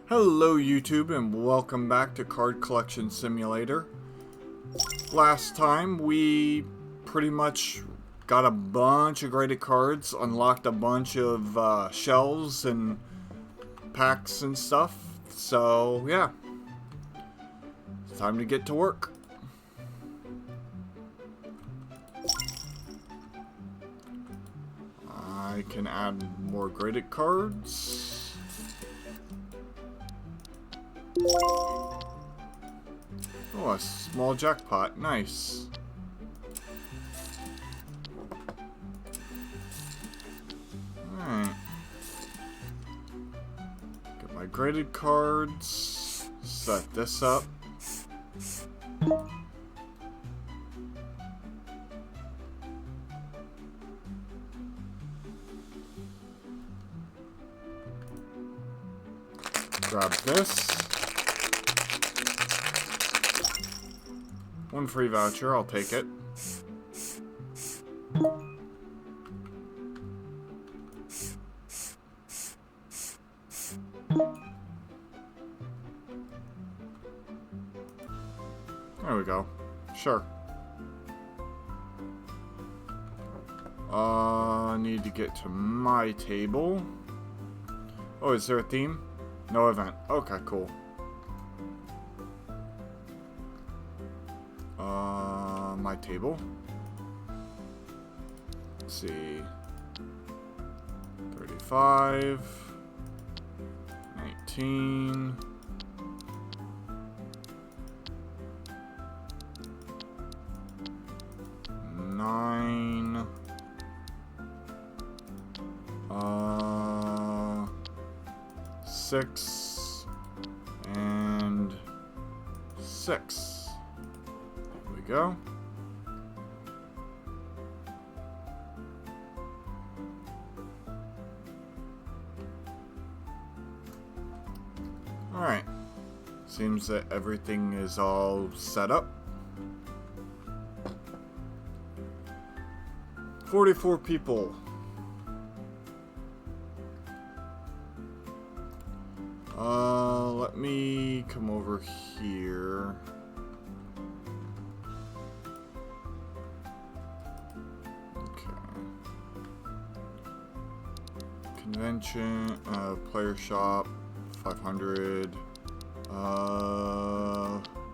Hello YouTube and welcome back to Card Collection Simulator. Last time we pretty much got a bunch of graded cards, unlocked a bunch of shells and packs and stuff, so yeah, it's time to get to work. I can add more graded cards. Oh, a small jackpot. Nice. Alright. Get my graded cards. Set this up. Grab this. One free voucher, I'll take it. There we go. Sure. Need to get to my table. Oh, is there a theme? No event. Okay, cool. My table. Let's see. 35. 19. 9. 6. And 6. There we go. Alright, seems that everything is all set up. 44 people. Let me come over here. Okay. Convention, player shop. 500.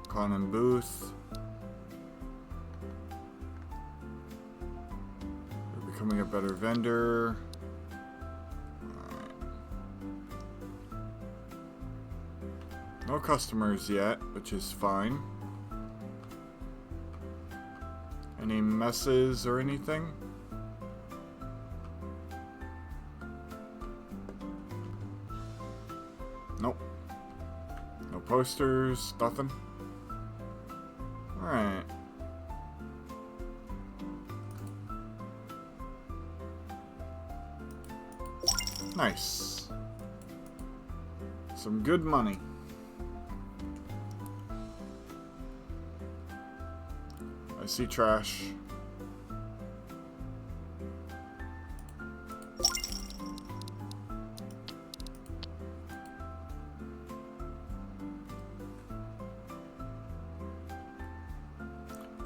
Con and booth. We're becoming a better vendor. Alright. No customers yet, which is fine. Any messes or anything? Nope. No posters, nothing. Alright. Nice. Some good money. I see trash.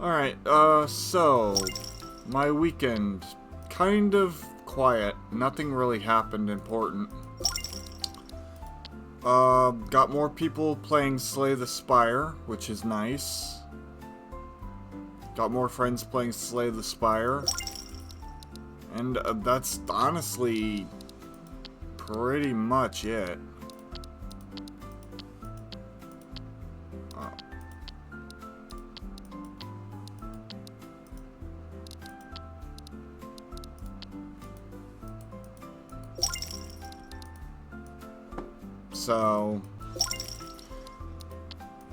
Alright, so my weekend, kind of quiet. Nothing really happened important. Got more people playing Slay the Spire, which is nice. Got more friends playing Slay the Spire. And that's honestly pretty much it. So,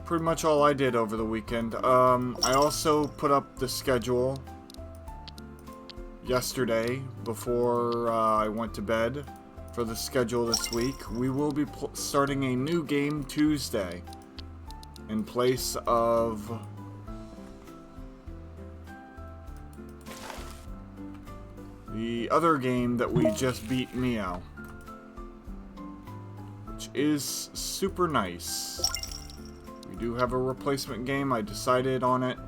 pretty much all I did over the weekend. I also put up the schedule yesterday before I went to bed for the schedule this week. We will be starting a new game Tuesday in place of the other game that we just beat Meow. which is super nice. We do have a replacement game. I decided on it.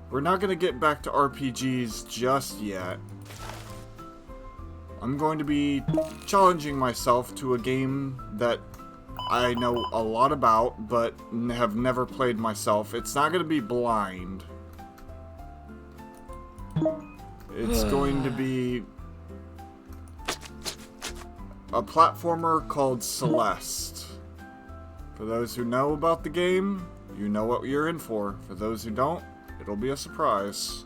We're not going to get back to RPGs just yet. I'm going to be challenging myself to a game that I know a lot about, but have never played myself. It's not going to be Blind. It's going to be a platformer called Celeste. For those who know about the game, you know what you're in for. For those who don't, it'll be a surprise.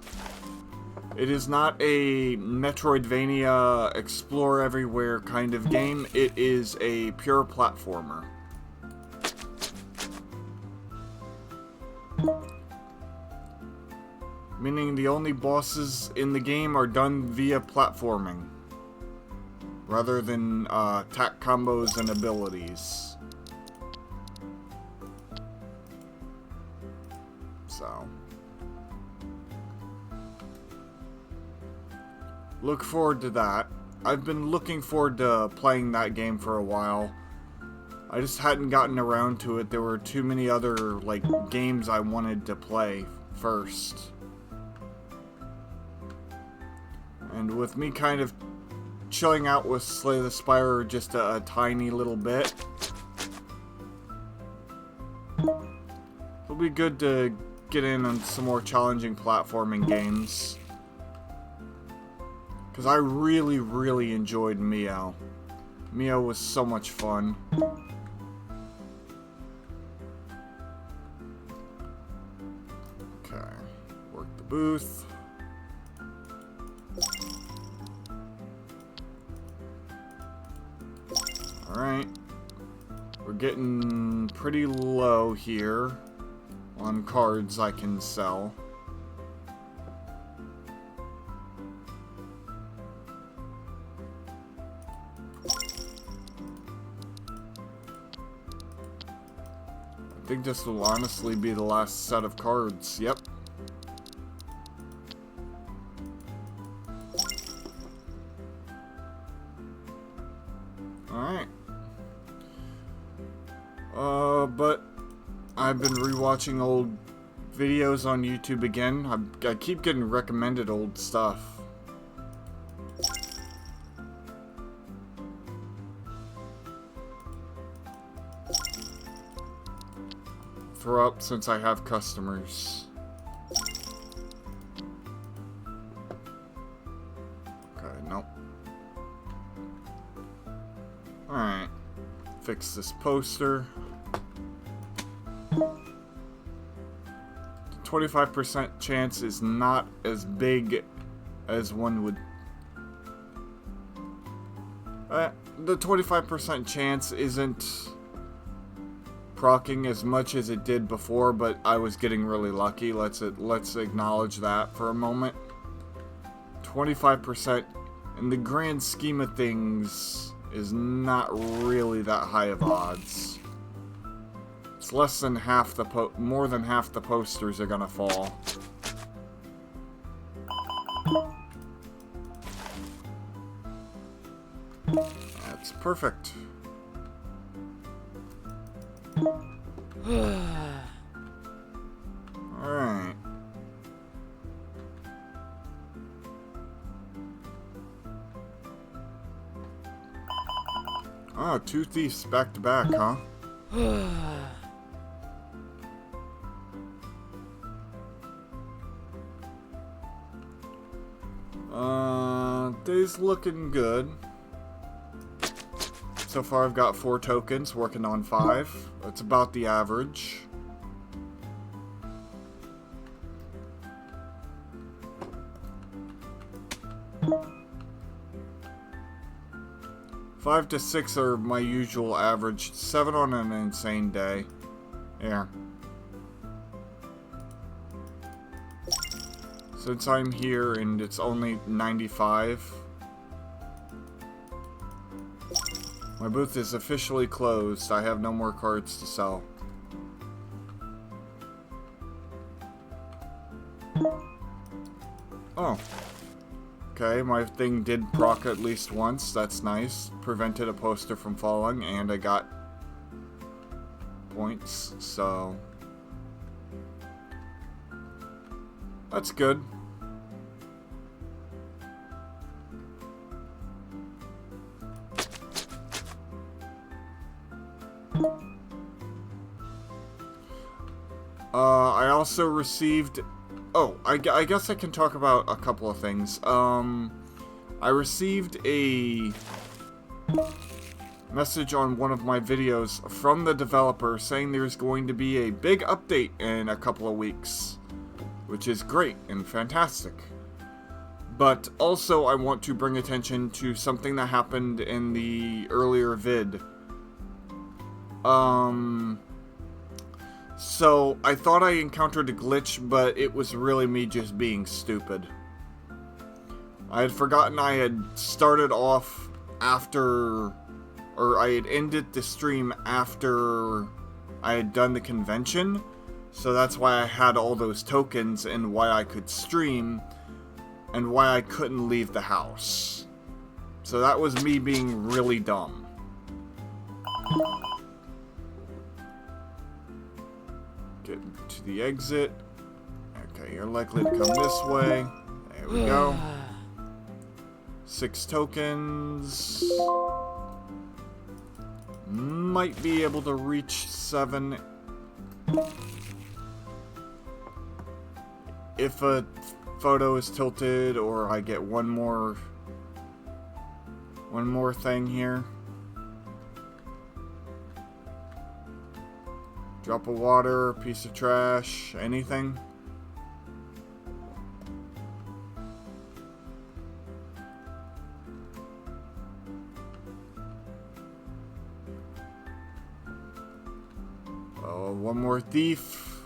It is not a Metroidvania, explore everywhere kind of game. It is a pure platformer. Meaning the only bosses in the game are done via platforming, rather than attack combos and abilities. So, look forward to that. I've been looking forward to playing that game for a while. I just hadn't gotten around to it. There were too many other, like, games I wanted to play first. And with me kind of chilling out with Slay the Spire just a tiny little bit, it'll be good to get in on some more challenging platforming games. Because I really, really enjoyed Mio. Mio was so much fun. Okay, work the booth. Alright. We're getting pretty low here on cards I can sell. I think this will honestly be the last set of cards. Yep. Alright. But I've been rewatching old videos on YouTube again. I keep getting recommended old stuff. Throw up since I have customers. Okay, nope. Alright. Fix this poster. 25% chance is not as big as one would... the 25% chance isn't proccing as much as it did before, but I was getting really lucky. Let's acknowledge that for a moment. 25% in the grand scheme of things is not really that high of odds. It's less than half the more than half the posters are gonna fall. That's perfect. Alright. Oh, 2 thieves back to back, huh? Day's looking good. So far I've got 4 tokens, working on 5. That's about the average. Five to 6 are my usual average. 7 on an insane day. Yeah. Since I'm here and it's only 95, my booth is officially closed. I have no more cards to sell. Oh. Okay, my thing did proc at least once. That's nice. Prevented a poster from falling, and I got points, so that's good. I also received... Oh, I guess I can talk about a couple of things. I received a message on one of my videos from the developer saying there's going to be a big update in a couple of weeks, which is great and fantastic. But also I want to bring attention to something that happened in the earlier vid. So I thought I encountered a glitch, but it was really me just being stupid. I had forgotten I had started off after, or I had ended the stream after I had done the convention. So that's why I had all those tokens and why I could stream and why I couldn't leave the house. So that was me being really dumb. Get to the exit. Okay, you're likely to come this way. There we go. 6 tokens. Might be able to reach 7. If a photo is tilted, or I get one more thing here. Drop of water, piece of trash, anything. Oh, one more thief.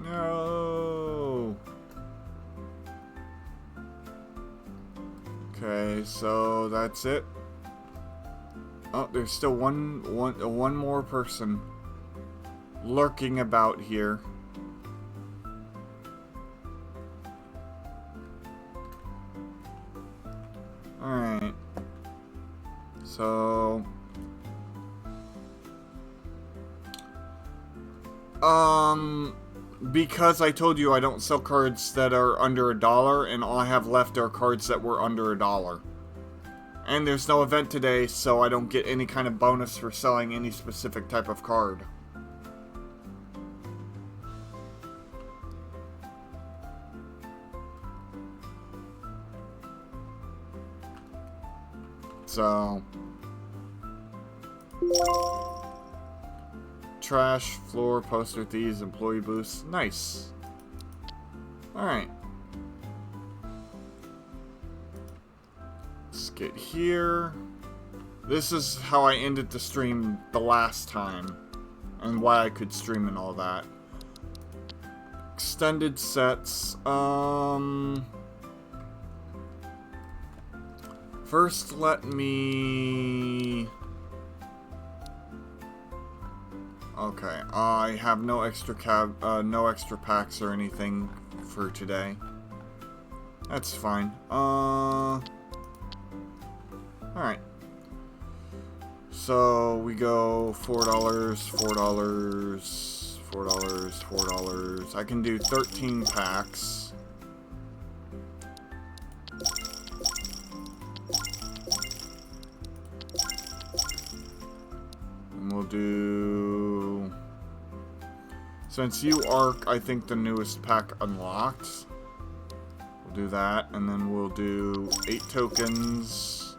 No. Okay, so that's it. Oh, there's still one more person lurking about here. Alright. So... because I told you I don't sell cards that are under $1, and all I have left are cards that were under $1. And there's no event today, so I don't get any kind of bonus for selling any specific type of card. So... trash, floor, poster thieves, employee boosts. Nice. Alright. Let's get here. This is how I ended the stream the last time, and why I could stream and all that. Extended sets. First, let me... Okay, I have no extra packs or anything for today. That's fine. Alright. So we go $4, $4, $4, $4. I can do 13 packs. And we'll do... Since you are, I think, the newest pack unlocked, we'll do that, and then we'll do 8 tokens.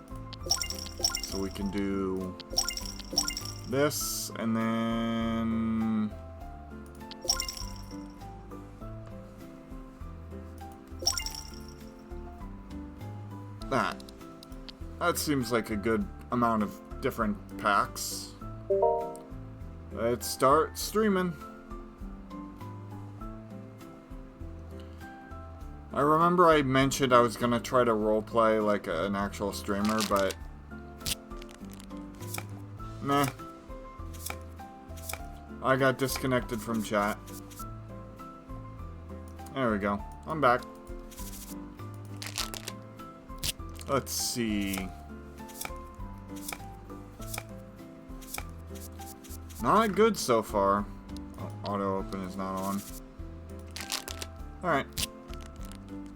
So we can do this, and then... that. That seems like a good amount of different packs. Let's start streaming. I remember I mentioned I was gonna try to roleplay like an actual streamer, but... meh. I got disconnected from chat. There we go. I'm back. Let's see. Not good so far. Auto open is not on. Alright.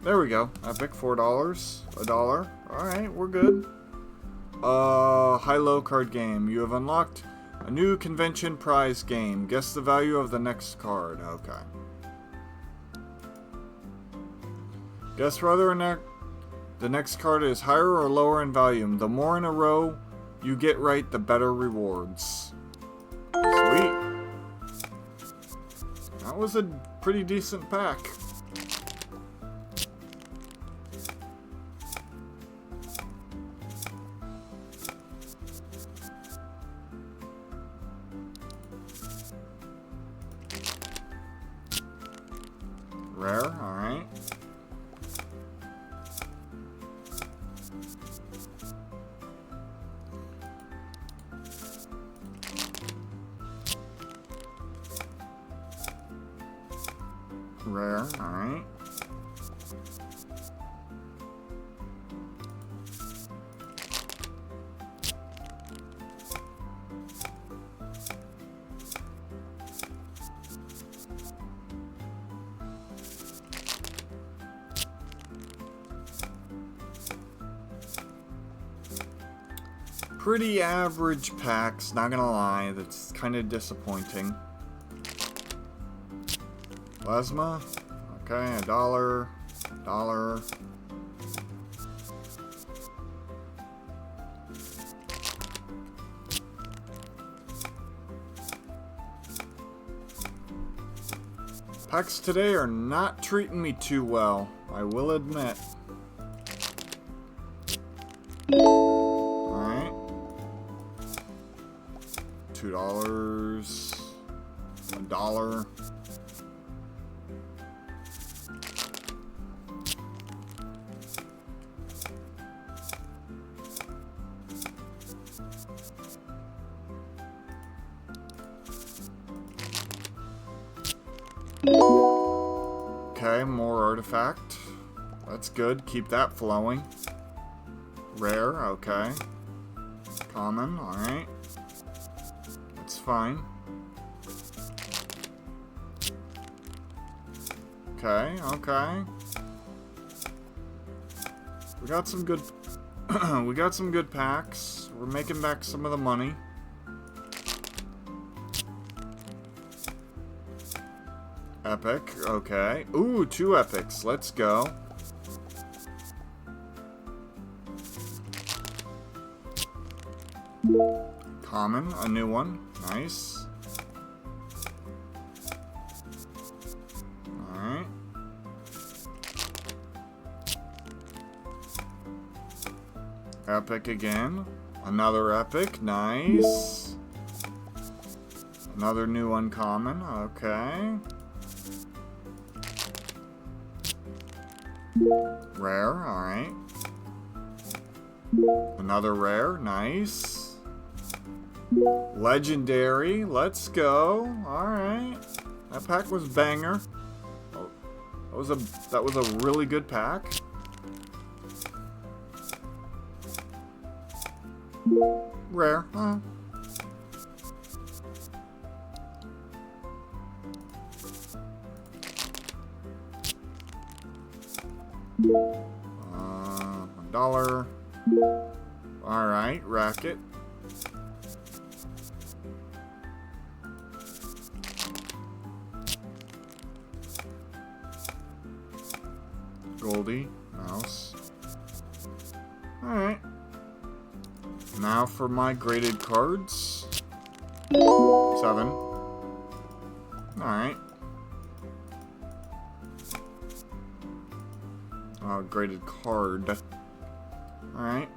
There we go. Epic, $4. $1. Alright, we're good. High-low card game. You have unlocked a new convention prize game. Guess the value of the next card. Okay. Guess whether or not the next card is higher or lower in value. The more in a row you get right, the better rewards. Sweet. That was a pretty decent pack. Rare, alright. Rare, alright. Pretty average packs, not gonna lie, that's kind of disappointing. Plasma, okay, $1, $1. Packs today are not treating me too well, I will admit. Alright. $2, $1. Okay, more artifact. That's good. Keep that flowing. Rare, okay. Common, alright. That's fine. Okay, okay. We got some good we got some good packs. We're making back some of the money. Epic, okay. Ooh, 2 epics. Let's go. Common, a new one. Nice. Alright. Epic again. Another epic. Nice. Another new uncommon. Okay. Rare, alright. Another rare, nice. Legendary, let's go. Alright. That pack was banger. Oh, that was a really good pack. Rare, huh? $1. Alright, racket. Goldie, mouse. Alright. Now for my graded cards. 7. Alright. Graded card. Alright.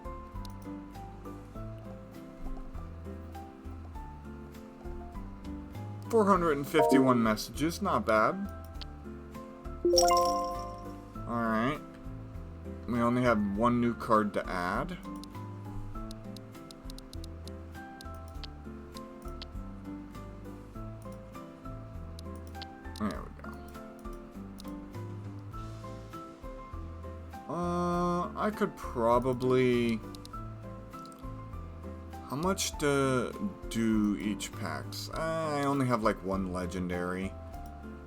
$451 messages, not bad. Alright. We only have 1 new card to add. There we go. I could probably... How much do each packs? I only have like one legendary.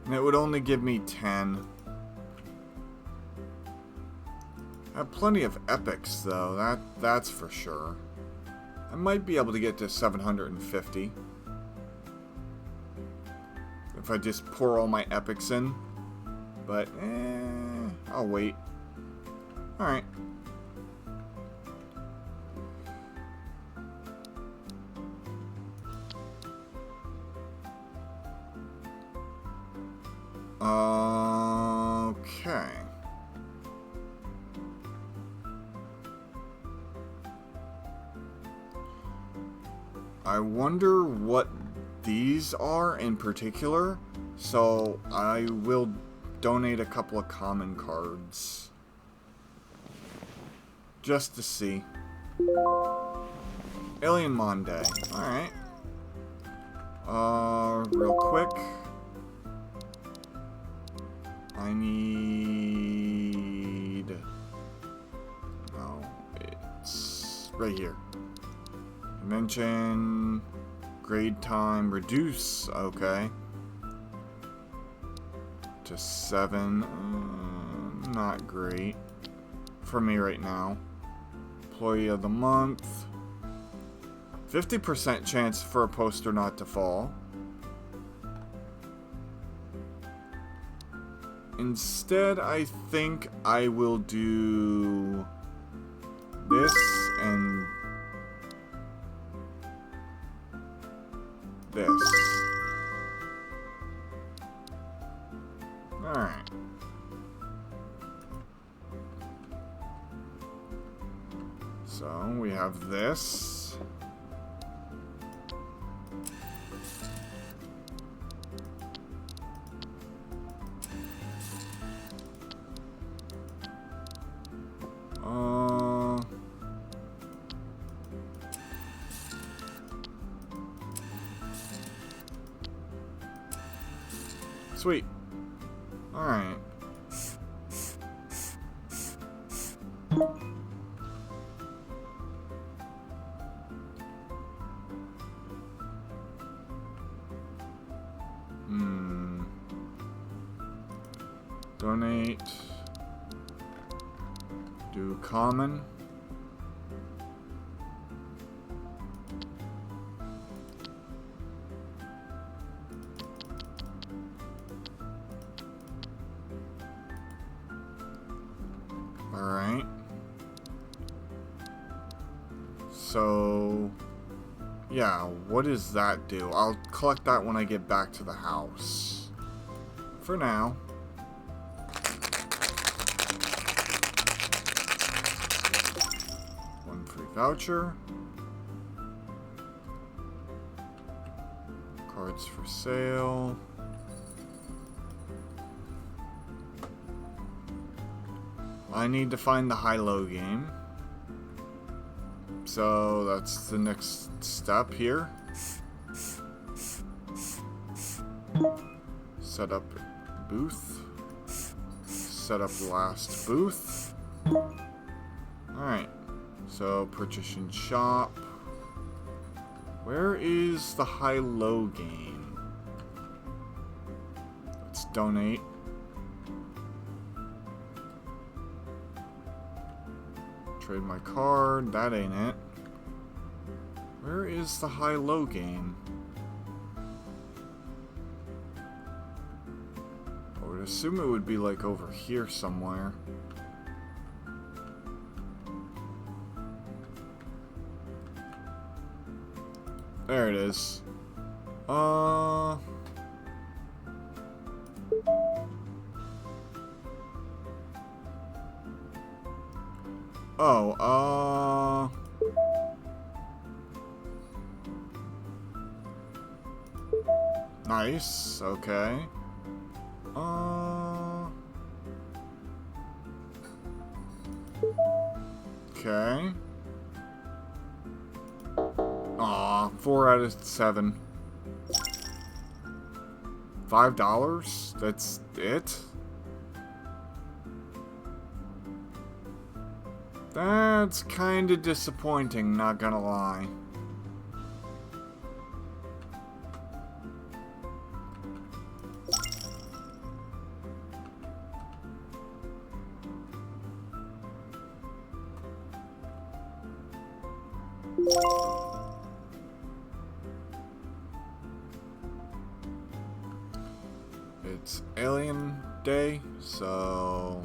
And it would only give me 10. I have plenty of epics though, that's for sure. I might be able to get to 750. If I just pour all my epics in. But, I'll wait. Alright. Okay. I wonder what these are in particular, so I will donate a couple of common cards. Just to see. Alien Monday. Alright. Real quick. I need... No, it's right here. Dimension, grade time, reduce, okay. To 7, not great for me right now. Employee of the month. 50% chance for a poster not to fall. Instead, I think I will do this and this. Alright. So, we have this. Sweet. Alright. Donate. Do common. Alright. So, yeah, what does that do? I'll collect that when I get back to the house. For now. One free voucher. Cards for sale. I need to find the high-low game. So that's the next step here. Set up booth. Set up last booth. Alright. So purchase in shop. Where is the high-low game? Let's donate. Trade my card. That ain't it. Where is the high-low game? I would assume it would be like over here somewhere. There it is. Nice, okay. Okay. Aw, 4 out of 7. $5? That's it? That's kinda disappointing, not gonna lie. It's Alien Day, so...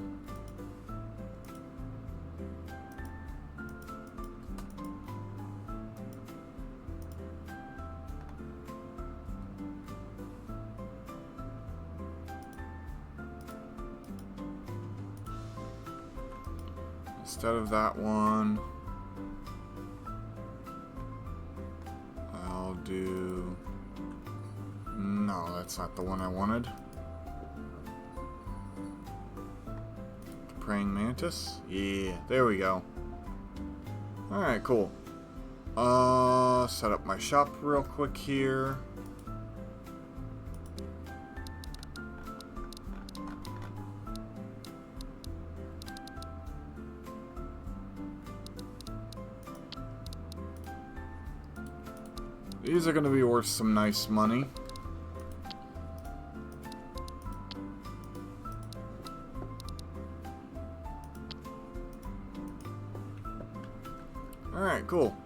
Instead of that one, I'll do... No, that's not the one I wanted. Praying Mantis? Yeah, there we go. Alright, cool. Set up my shop real quick here. These are going to be worth some nice money. Alright, cool.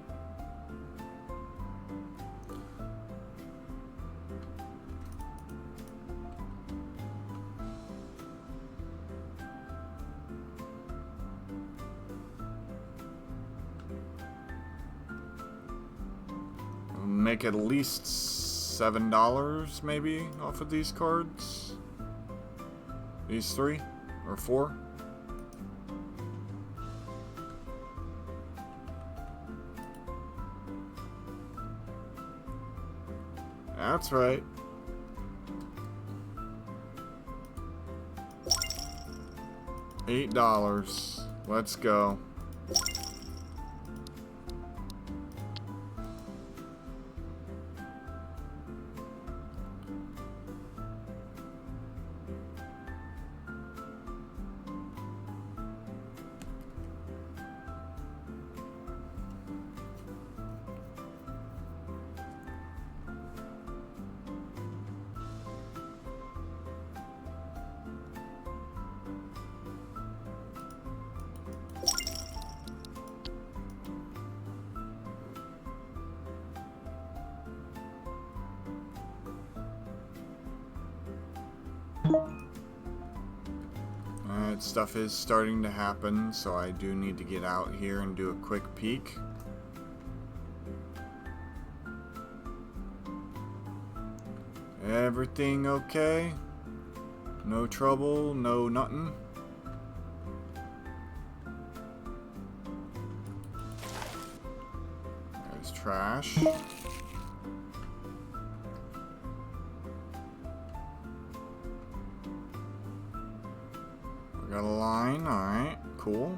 Make at least $7 maybe off of these cards. These 3 or 4. That's right. $8. Let's go. Alright, stuff is starting to happen, so I do need to get out here and do a quick peek. Everything okay? No trouble, no nothing? There's trash. Got a line, alright, cool.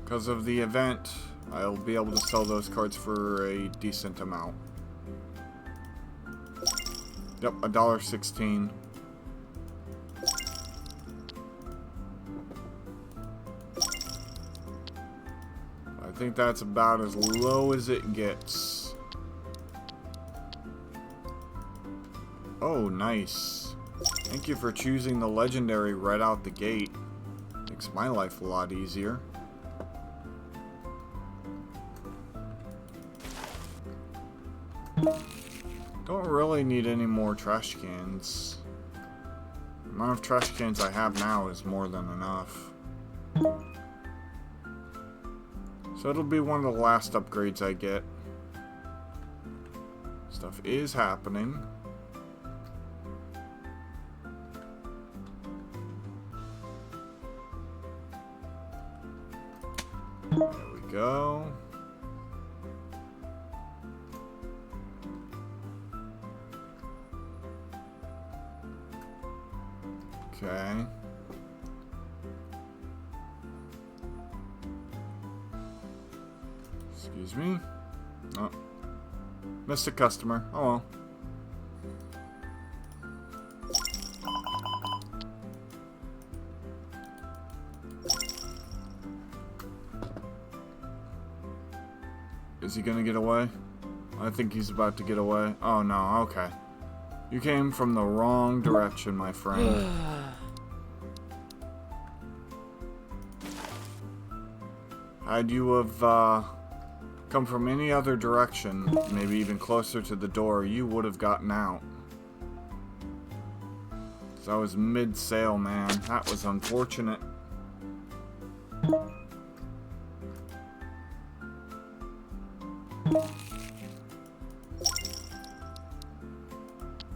Because of the event, I'll be able to sell those cards for a decent amount. Yep, $1.16. I think that's about as low as it gets. Oh, nice. Thank you for choosing the legendary right out the gate. Makes my life a lot easier. Don't really need any more trash cans. The amount of trash cans I have now is more than enough. So it'll be one of the last upgrades I get. Stuff is happening. There we go. Okay. Excuse me. Oh. Missed a customer. Oh well. Is he gonna get away? I think he's about to get away. Oh no, okay. You came from the wrong direction, my friend. Had you have come from any other direction, maybe even closer to the door, you would have gotten out. So I was mid-sale, man. That was unfortunate.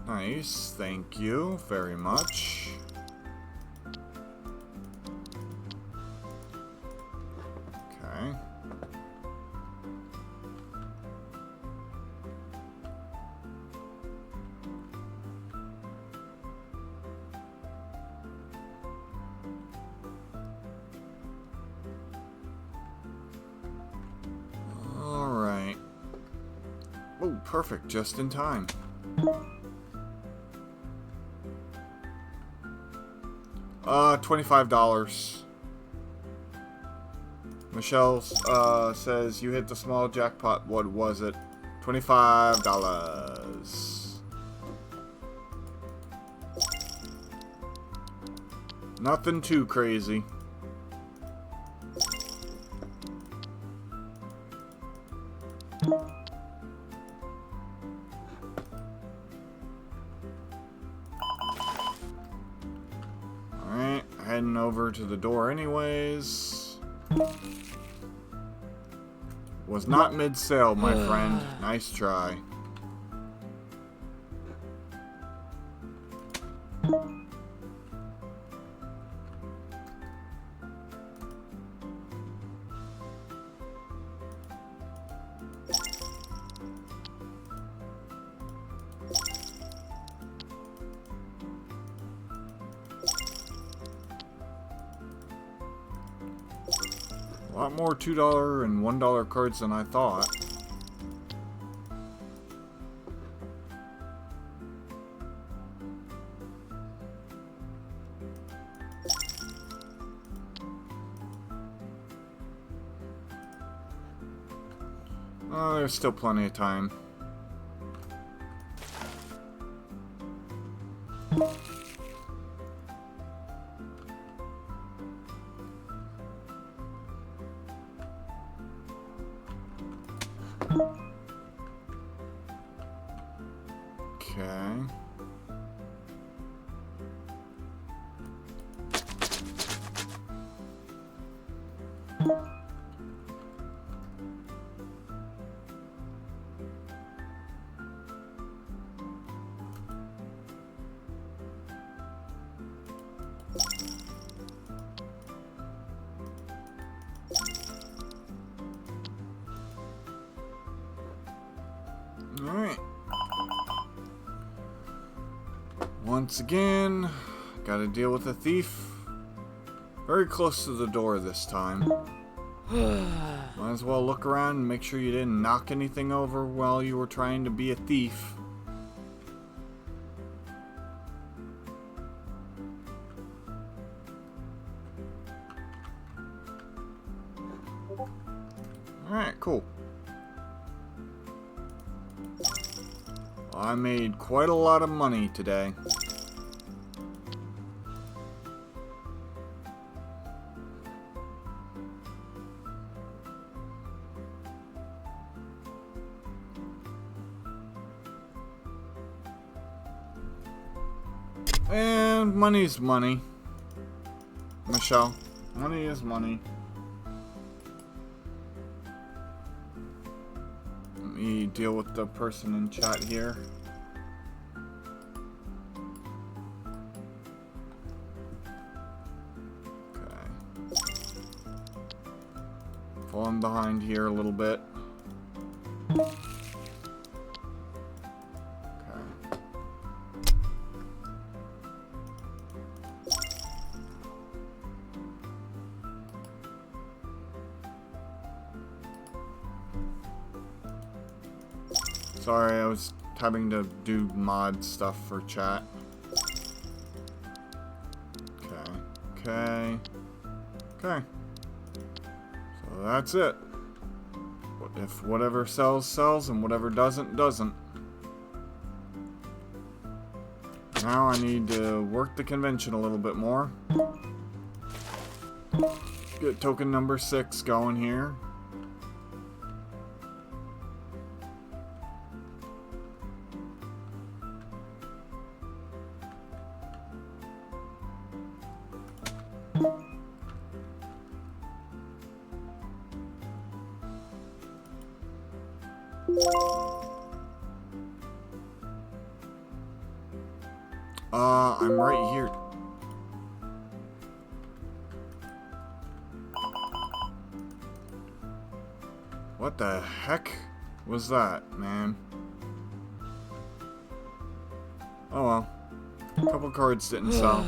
Nice, thank you very much. Okay. Alright. Oh, perfect, just in time. $25. Michelle says you hit the small jackpot. What was it? $25. Nothing too crazy. Alright, heading over to the door anyways. Was not mid-sale, my friend. Nice try. A lot more $2 and $1 cards than I thought. Oh, there's still plenty of time. Okay. All right. Once again, gotta deal with a thief. Very close to the door this time. Might as well look around and make sure you didn't knock anything over while you were trying to be a thief. Alright, cool. I made quite a lot of money today. And money's money. Michelle, money is money. Let me deal with the person in chat here. Okay. Falling behind here a little bit. Sorry, I was having to do mod stuff for chat. Okay. So that's it. If whatever sells, sells, and whatever doesn't, doesn't. Now I need to work the convention a little bit more. Get token number 6 going here. I'm right here. What the heck was that, man? Oh well. A couple cards didn't sell.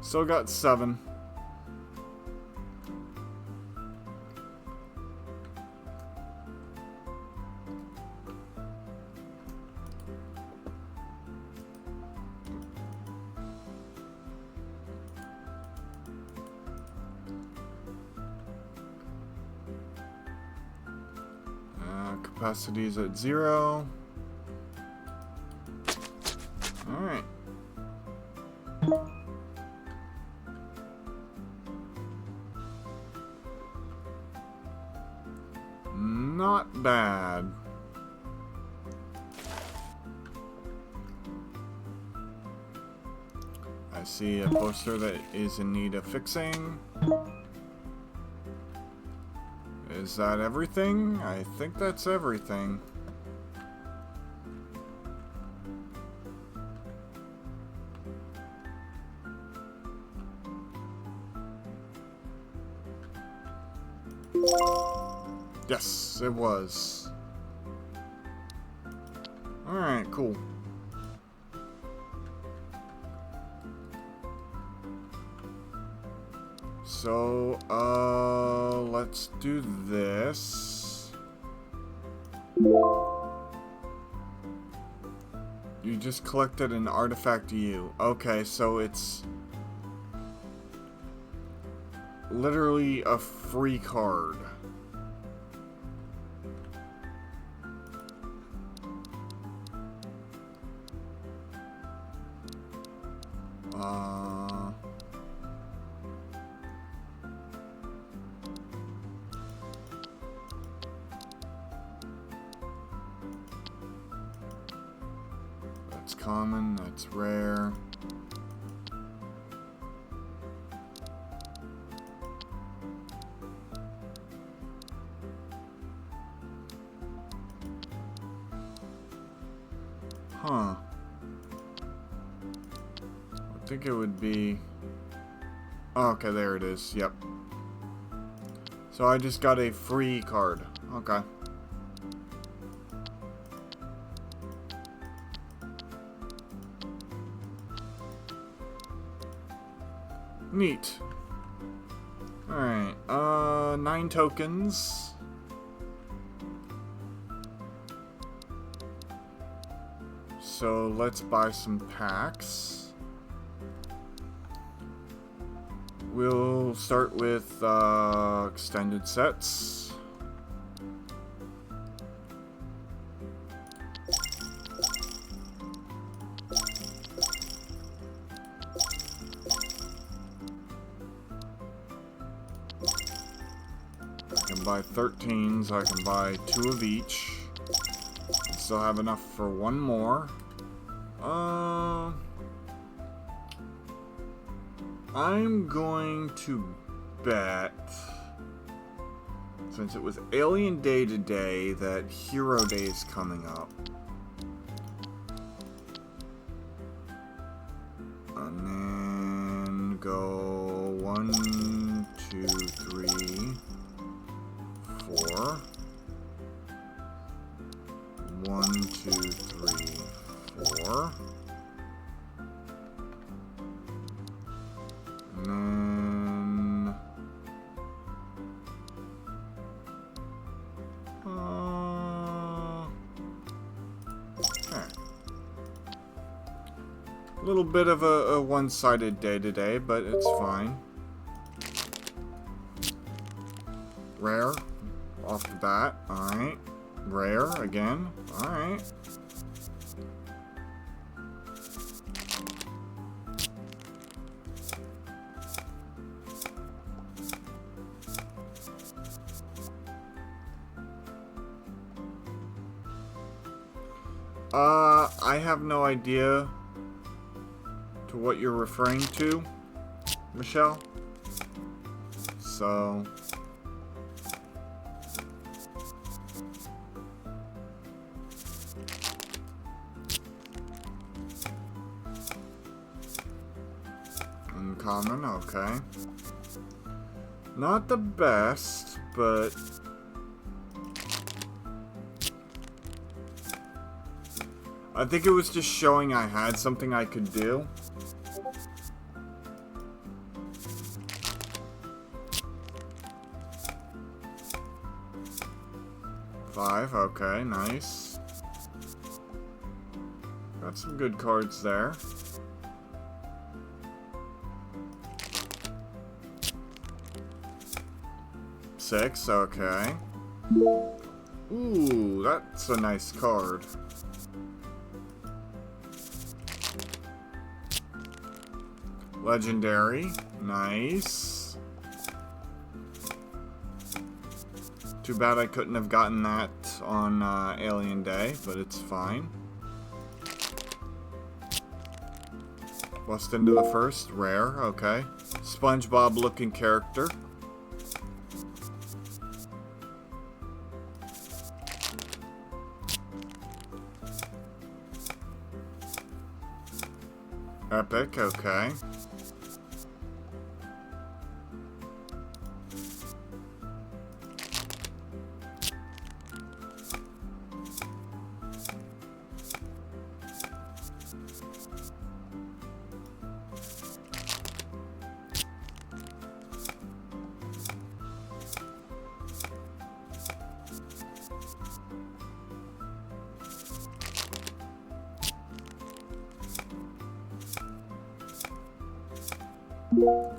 Still got 7. Capacity is at 0. Alright. Not bad. I see a poster that is in need of fixing. Is that everything? I think that's everything. Yes, it was. Alright, cool. So, let's do this. You just collected an artifact U. Okay, so it's literally a free card. That's common, that's rare. Huh. I think it would be... Oh, okay, there it is. Yep. So I just got a free card. Okay. Neat. Alright, 9 tokens. So let's buy some packs. We'll start with extended sets. I can buy 13s, I can buy 2 of each. I still have enough for 1 more. I'm going to bet, since it was Alien Day today, that Hero Day is coming up. And then go 1, 2, 3, 4. 1, 2, 3, 4. And then... okay. A little bit of a one-sided day today, but it's fine. Rare, off the bat. Alright. Rare, again. Alright. I have no idea to what you're referring to, Michelle. So... Uncommon, okay. Not the best, but... I think it was just showing I had something I could do. Five, okay, nice. Got some good cards there. Six, okay. Ooh, that's a nice card. Legendary, nice. Too bad I couldn't have gotten that on Alien Day, but it's fine. Bust into the first, rare, okay. SpongeBob looking character. Epic, okay.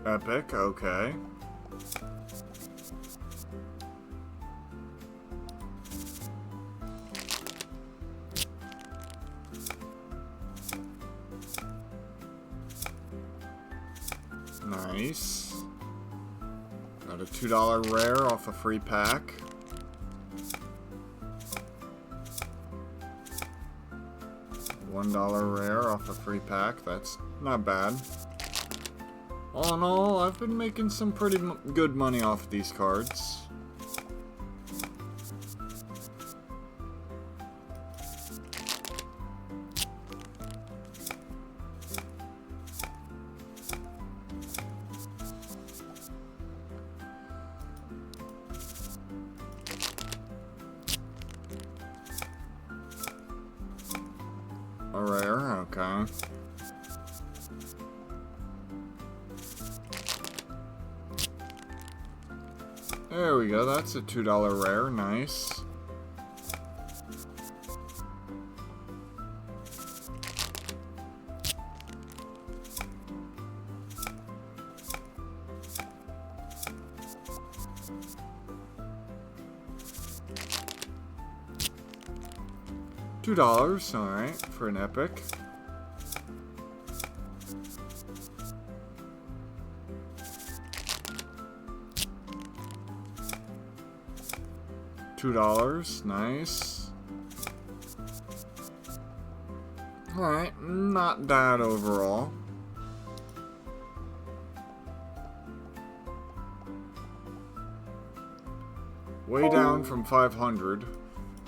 Epic, okay. Nice. Got a $2 rare off a free pack. $1 rare off a free pack. That's not bad. All in all, I've been making some pretty good money off these cards. A rare, okay. There we go, that's a $2 rare, nice. $2, alright, for an epic. $2, nice. Alright, not bad overall. Way down from 500,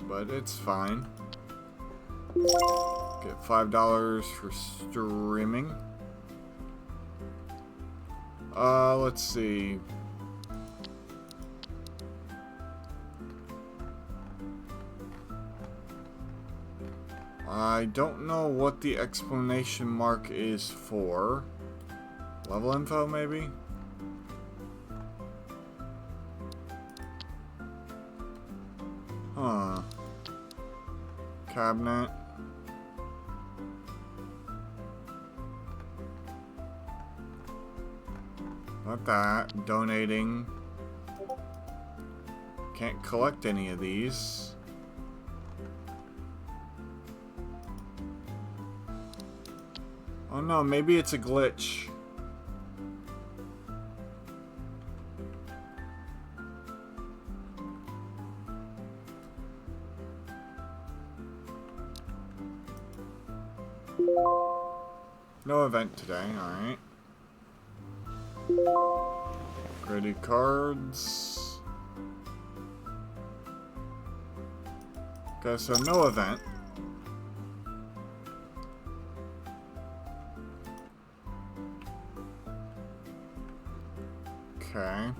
but it's fine. Get $5 for streaming. Let's see. I don't know what the exclamation mark is for. Level info, maybe? Huh. Cabinet. Not that. Donating. Can't collect any of these. Oh no, maybe it's a glitch. No event today, alright. Graded cards. Okay, so no event. Okay.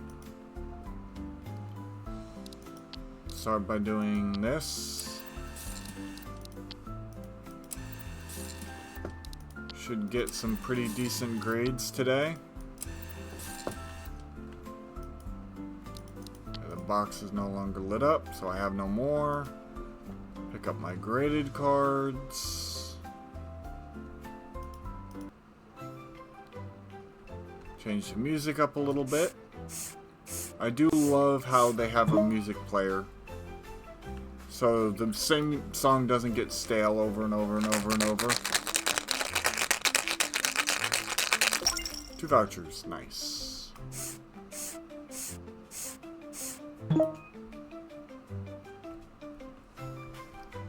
Start by doing this. Should get some pretty decent grades today. The box is no longer lit up, so I have no more. Pick up my graded cards. Change the music up a little bit. I do love how they have a music player. So the same song doesn't get stale over and over and over and over. 2 vouchers, nice. I'm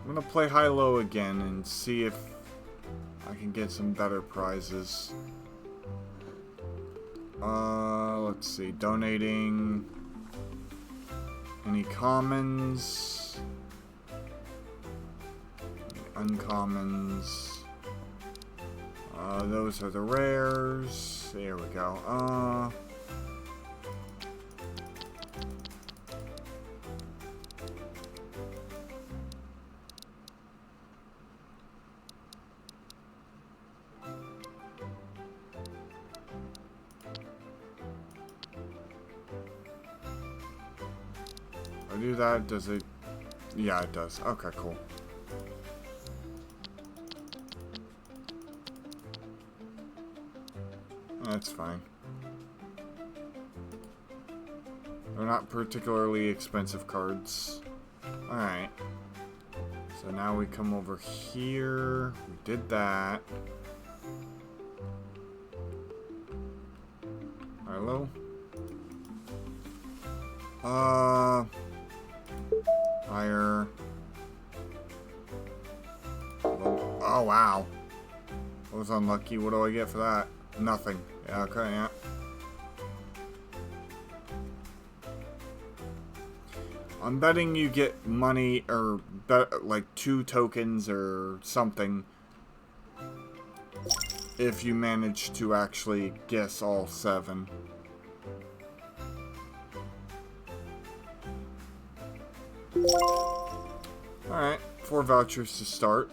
gonna play high-low again and see if I can get some better prizes. Let's see, donating any commons, any uncommons. Those are the rares. There we go. I do that, does it? Yeah, it does. Okay, cool. That's fine. They're not particularly expensive cards. Alright. So now we come over here. We did that. Hello? Higher. Oh, wow. I was unlucky. What do I get for that? Nothing. Yeah, okay, yeah. I'm betting you get money or like 2 tokens or something if you manage to actually guess all 7. Alright, 4 vouchers to start.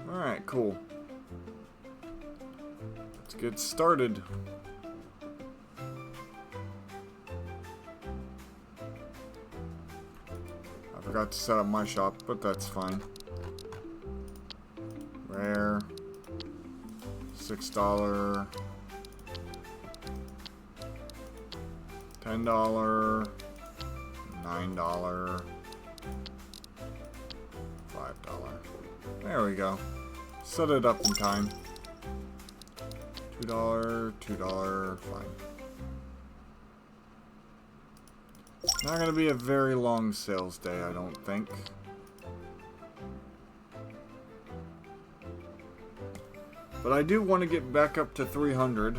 Alright, cool. Let's get started. I forgot to set up my shop, but that's fine. Rare. $6. $10. $9. $5. There we go. Set it up in time. $2, $2, fine. Not gonna be a very long sales day, I don't think. But I do want to get back up to 300.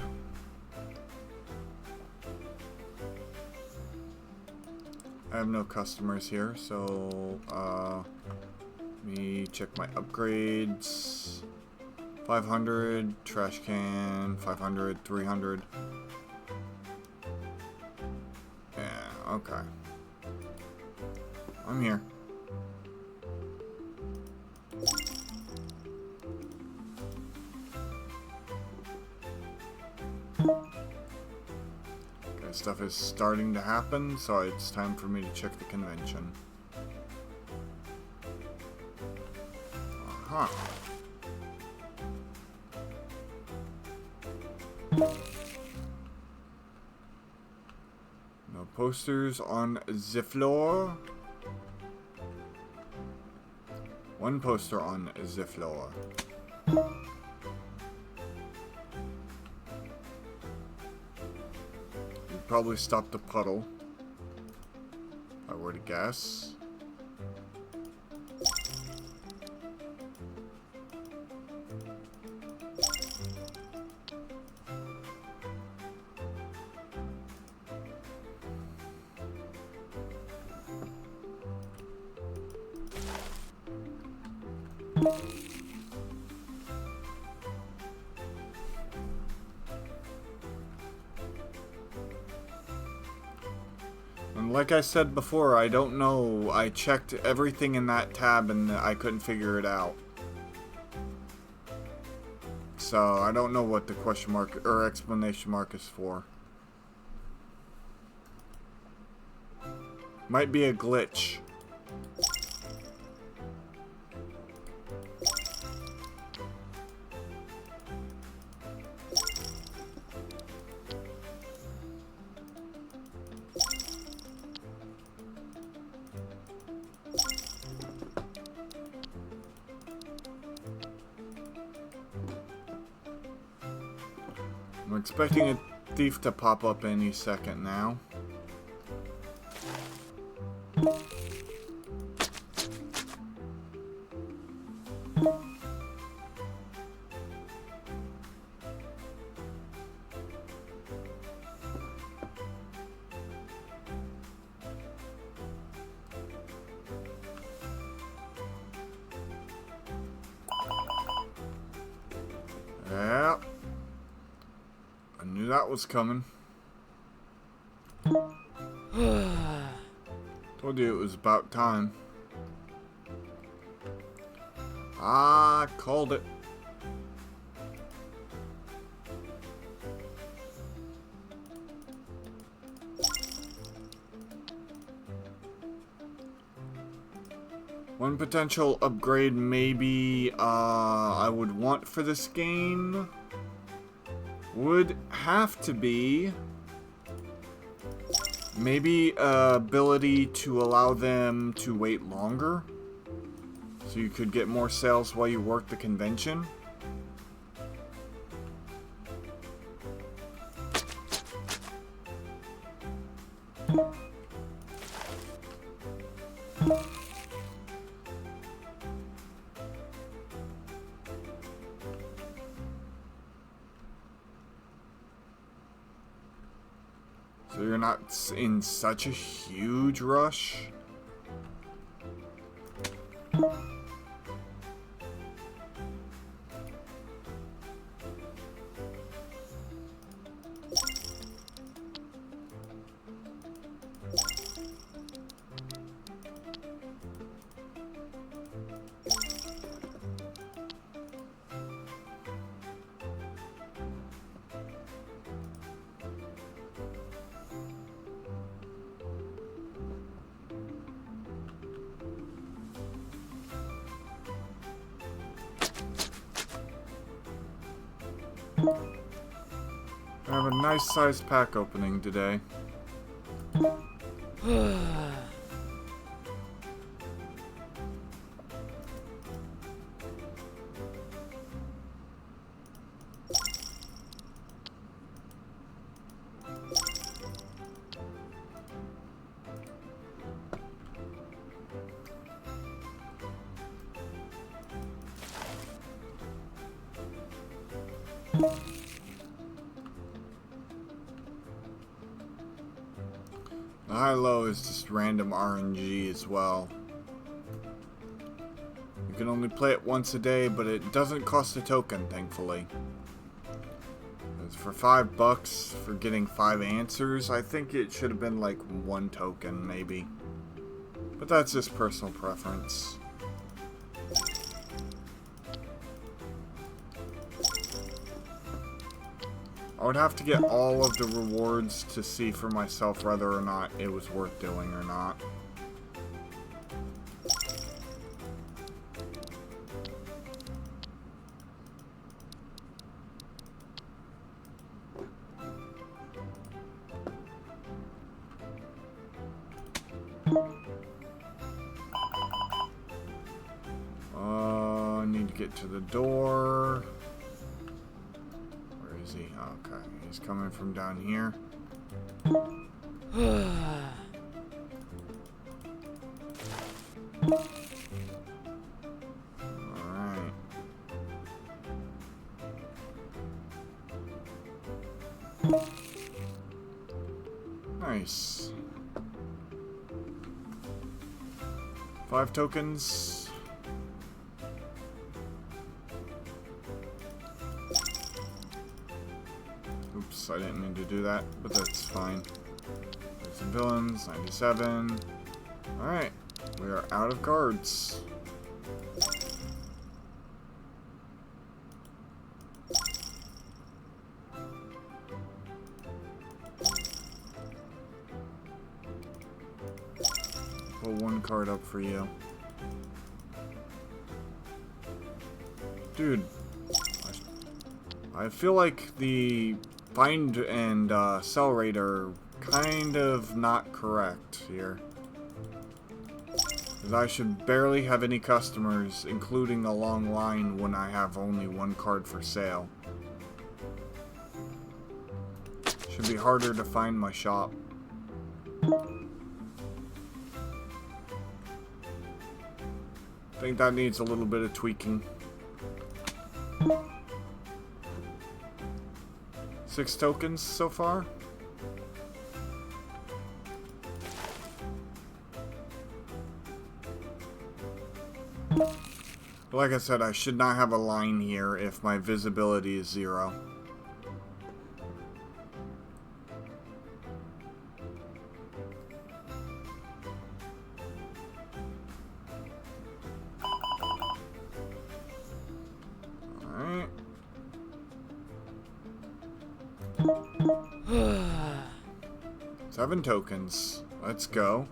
I have no customers here, so let me check my upgrades. 500, trash can, 500, 300. Yeah, okay. I'm here. Okay, stuff is starting to happen, so it's time for me to check the convention. Huh. No posters on the floor. One poster on the floor. You'd probably stop the puddle, if I were to guess. And like I said before, I don't know. I checked everything in that tab and I couldn't figure it out. So I don't know what the question mark or exclamation mark is for. Might be a glitch. I'm expecting a thief to pop up any second now. Yeah. I knew that was coming. Told you it was about time. Ah, called it. One potential upgrade maybe I would want for this game would have to be maybe ability to allow them to wait longer, so you could get more sales while you work the convention. So you're not in such a huge rush. I have a nice sized pack opening today. The high-low is just random RNG as well. You can only play it once a day, but it doesn't cost a token, thankfully. It's for $5 for getting 5 answers. I think it should have been like 1 token, maybe. But that's just personal preference. I would have to get all of the rewards to see for myself whether or not it was worth doing or not. I need to get to the door. Where is he? Okay, he's coming from down here. Alright. Nice. 5 tokens. Oops, I didn't mean to do that, but that's fine. There's some villains, 97. Alright, we are out of cards. Put one card up for you. Dude, I feel like the find and sell rate are kind of not correct here. Because I should barely have any customers, including a long line, when I have only one card for sale. Should be harder to find my shop. I think that needs a little bit of tweaking. 6 tokens so far. Like I said, I should not have a line here if my visibility is 0. Alright. Seven tokens. Let's go.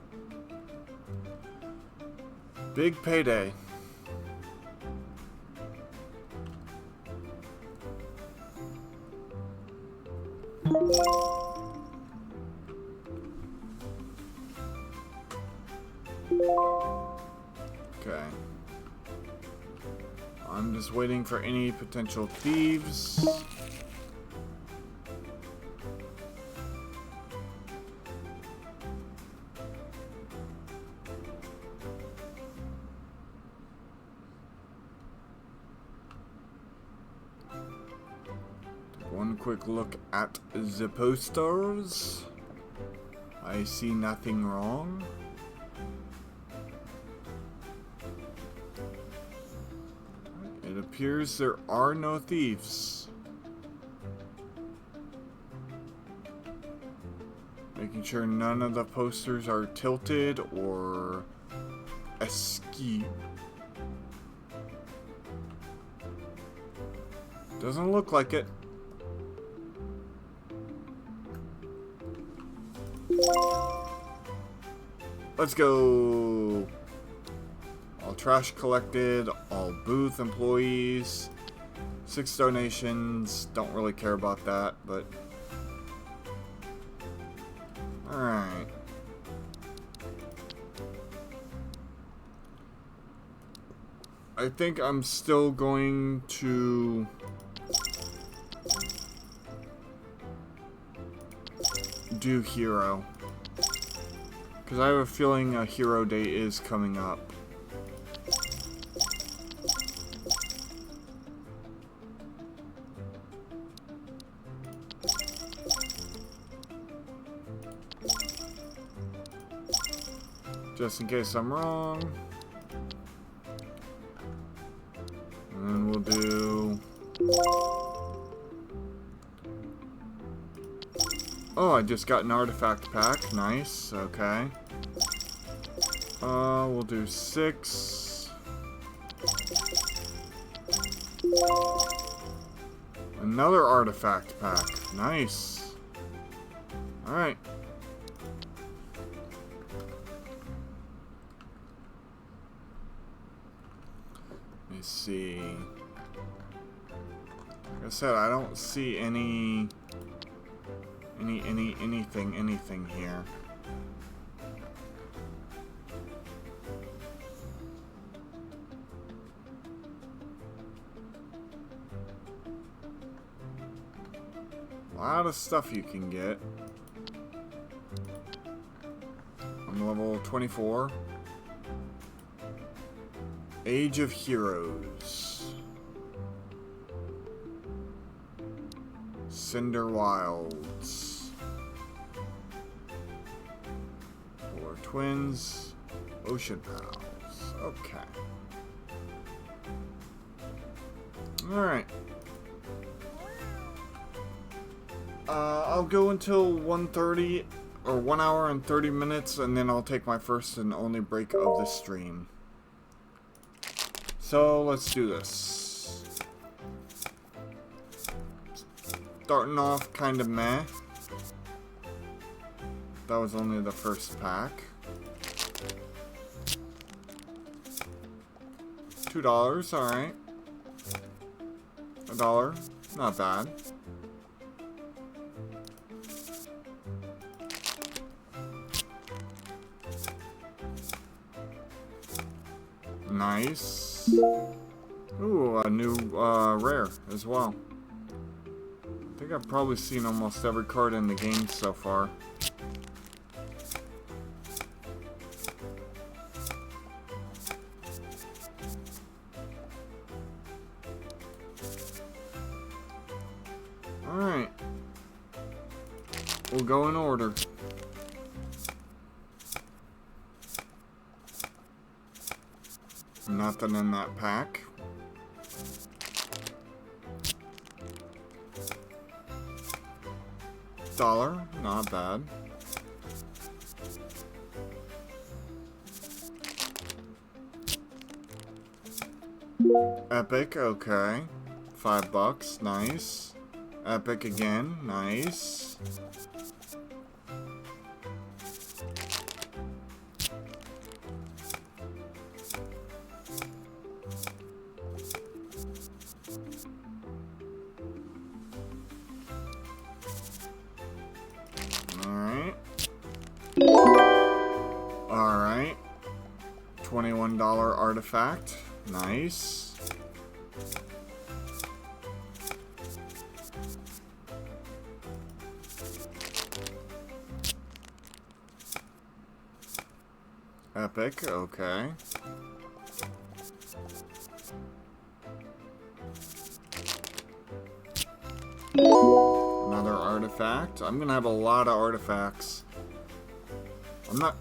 Big payday. Okay. I'm just waiting for any potential thieves. One quick look at the posters. I see nothing wrong. It appears there are no thieves. Making sure none of the posters are tilted or askew. Doesn't look like it. Let's go. All trash collected, all booth employees, 6 donations. Don't really care about that, but alright. I think I'm still going to do hero. Because I have a feeling a hero day is coming up. Just in case I'm wrong. And then we'll do... Oh, I just got an artifact pack. Nice. Okay. We'll do 6. Another artifact pack. Nice. Alright. Let me see. Like I said, I don't see anything here. A lot of stuff you can get. I'm level 24. Age of Heroes. Cinder Wilds. 4 twins. Ocean Pals. Okay. Alright. I'll go until 1:30 or 1 hour and 30 minutes, and then I'll take my first and only break of the stream. So let's do this. Starting off kind of meh. That was only the first pack. $2, alright. $1, not bad. Nice. Ooh, a new rare as well. I think I've probably seen almost every card in the game so far. Alright. We'll go in order. Nothing in that pack. $1, not bad. Epic, okay. $5, nice. Epic again, nice. Alright. $21 artifact. Nice. Epic, okay. Another artifact. I'm gonna have a lot of artifacts. I'm not...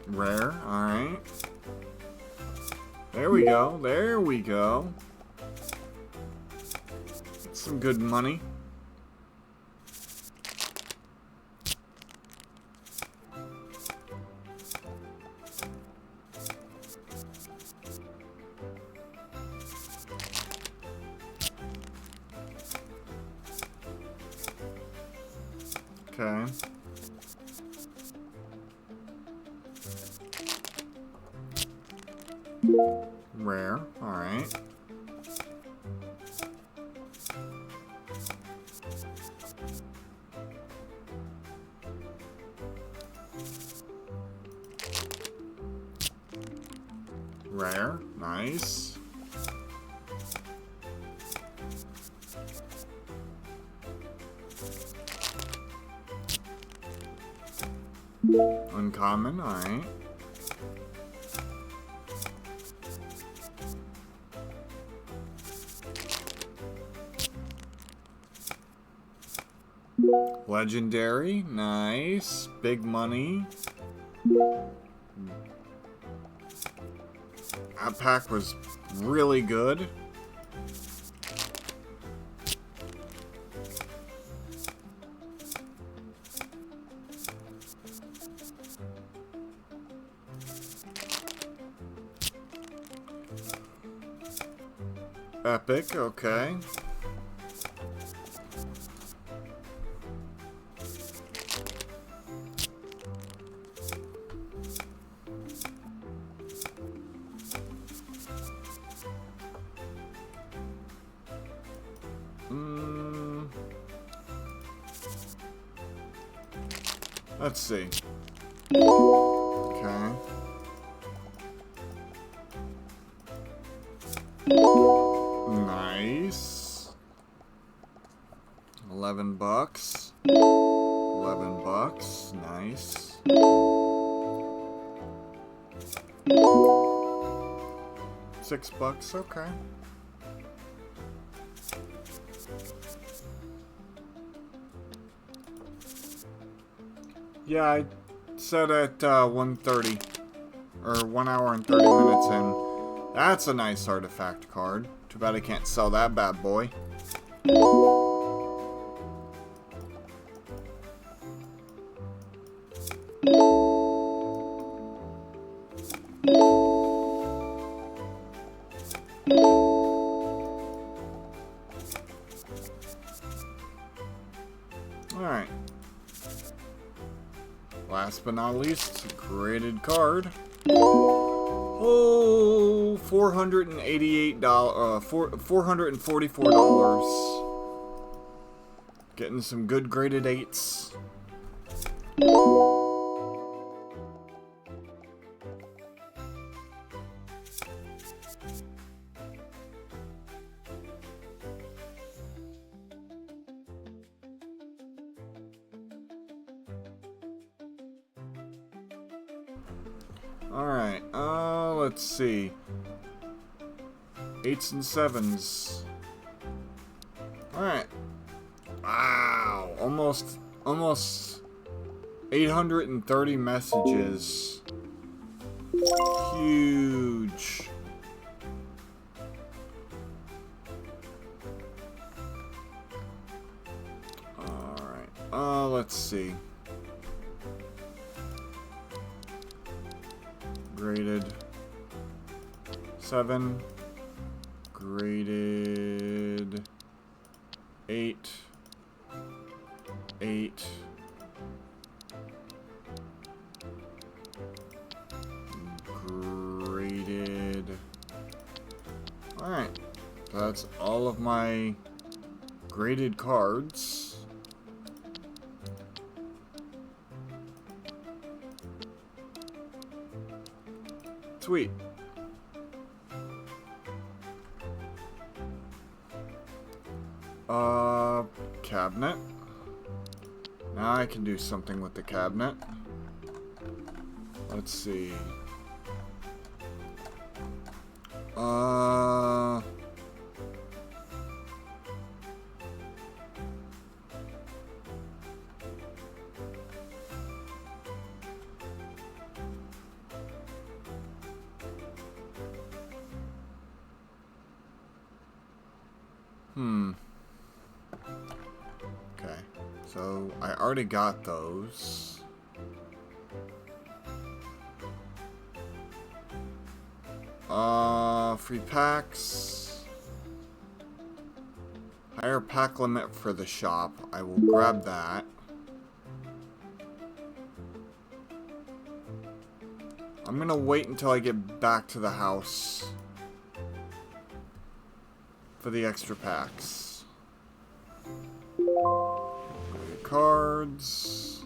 Rare, alright. There we go, there we go. That's some good money. Okay. Rare, alright. Rare, nice. Uncommon, alright. Legendary, nice. Big money. That pack was really good. Epic, okay. Let's see. Okay. Nice. $11. $11. Nice. $6. Okay. Yeah, I set at 1:30. Or 1 hour and 30 minutes in. That's a nice artifact card. Too bad I can't sell that bad boy. Alright. Last but not least, graded card. Oh, $488, $444. Getting some good graded 8s. Alright, let's see. 8s and 7s. Alright. Wow, almost 830 messages. Huge. Alright, let's see. Graded 7, graded 8, 8, graded. Alright, so that's all of my graded cards. Sweet. Cabinet. Now I can do something with the cabinet. Let's see. Okay, so I already got those. Free packs. Higher pack limit for the shop. I will grab that. I'm gonna wait until I get back to the house for the extra packs. Cards.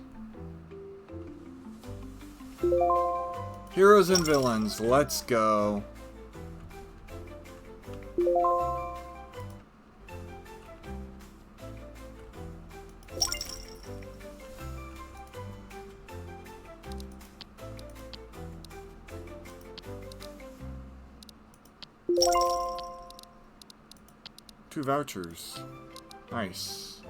Heroes and villains. Let's go. Two vouchers. Nice.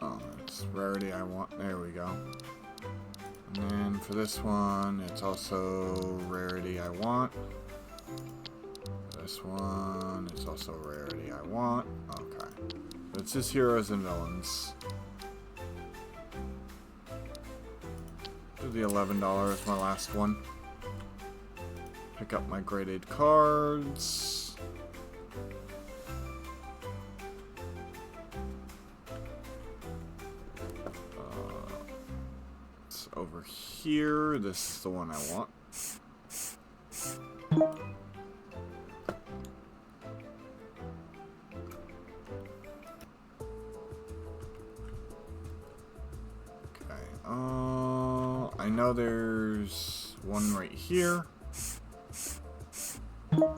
Oh, it's rarity I want. There we go. And then for this one, it's also rarity I want. This one, it's also rarity I want. Okay. It's just heroes and villains. Do the $11, my last one. Pick up my graded cards. It's over here. This is the one I want. I know there's one right here. There's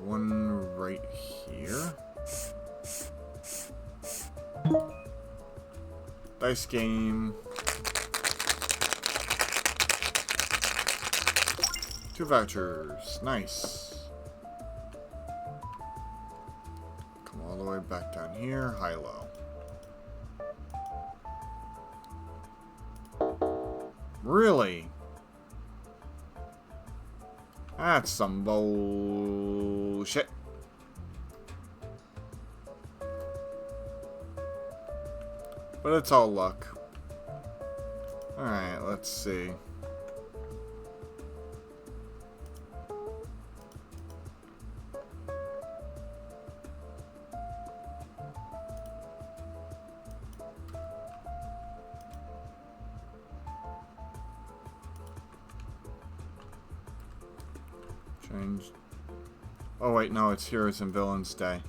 one right here. Dice game. 2 vouchers. Nice. Come all the way back down here. High-low. Really? That's some bullshit. But it's all luck. Alright, let's see. Change. Oh wait, no, it's Heroes and Villains Day.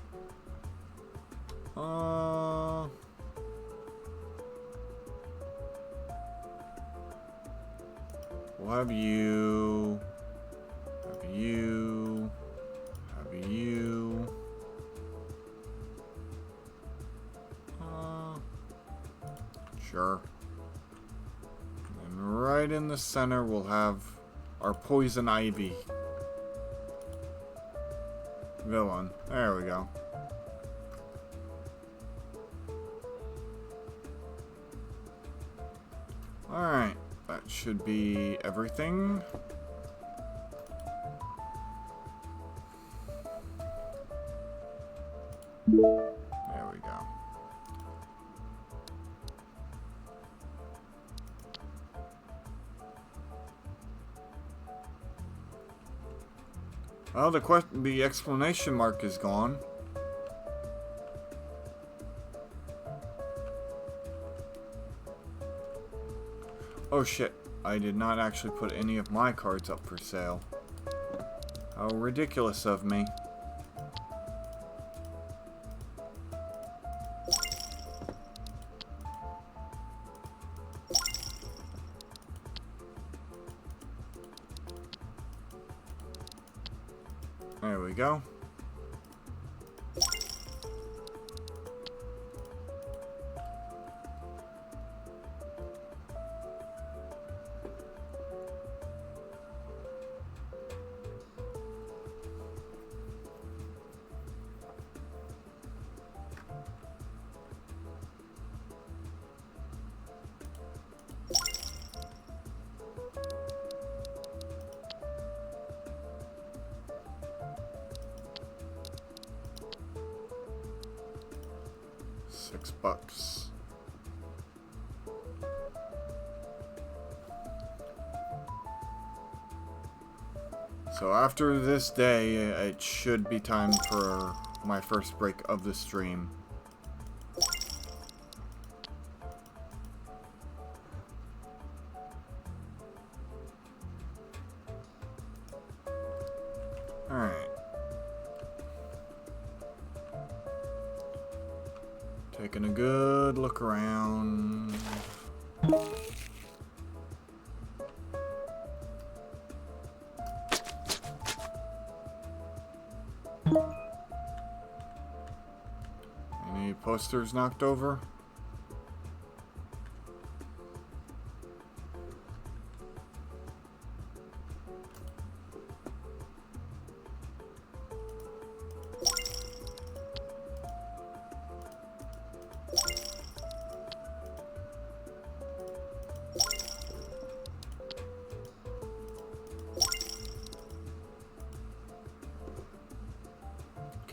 We'll have you. Have you. Have you. Sure. And right in the center, we'll have our Poison Ivy villain. There we go. Alright, that should be everything. There we go. Well, the exclamation mark is gone. Oh shit, I did not actually put any of my cards up for sale. How ridiculous of me. There we go. $6. So after this day, it should be time for my first break of the stream. Alright. Taking a good look around. Any posters knocked over?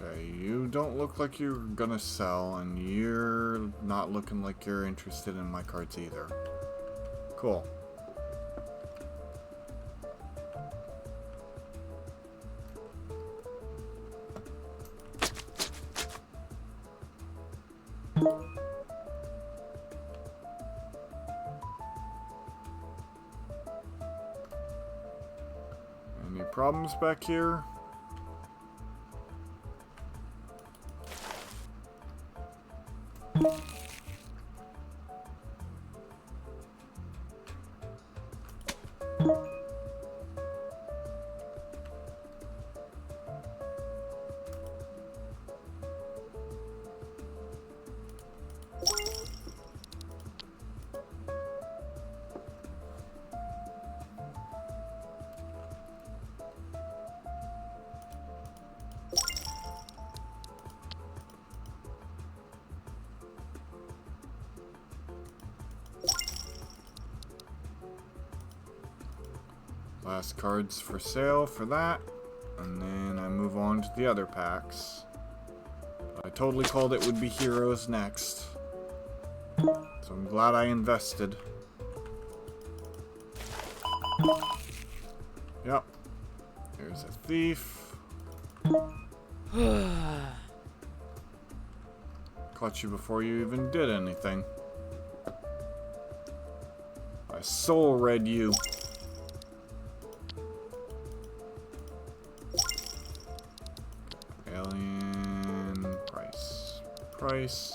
Okay, you don't look like you're gonna sell, and you're not looking like you're interested in my cards either. Cool. Any problems back here? last cards for sale for that. And then I move on to the other packs. I totally called it would be heroes next. So I'm glad I invested. Yep. There's a thief. Caught you before you even did anything. I soul read you. Alien price. Price.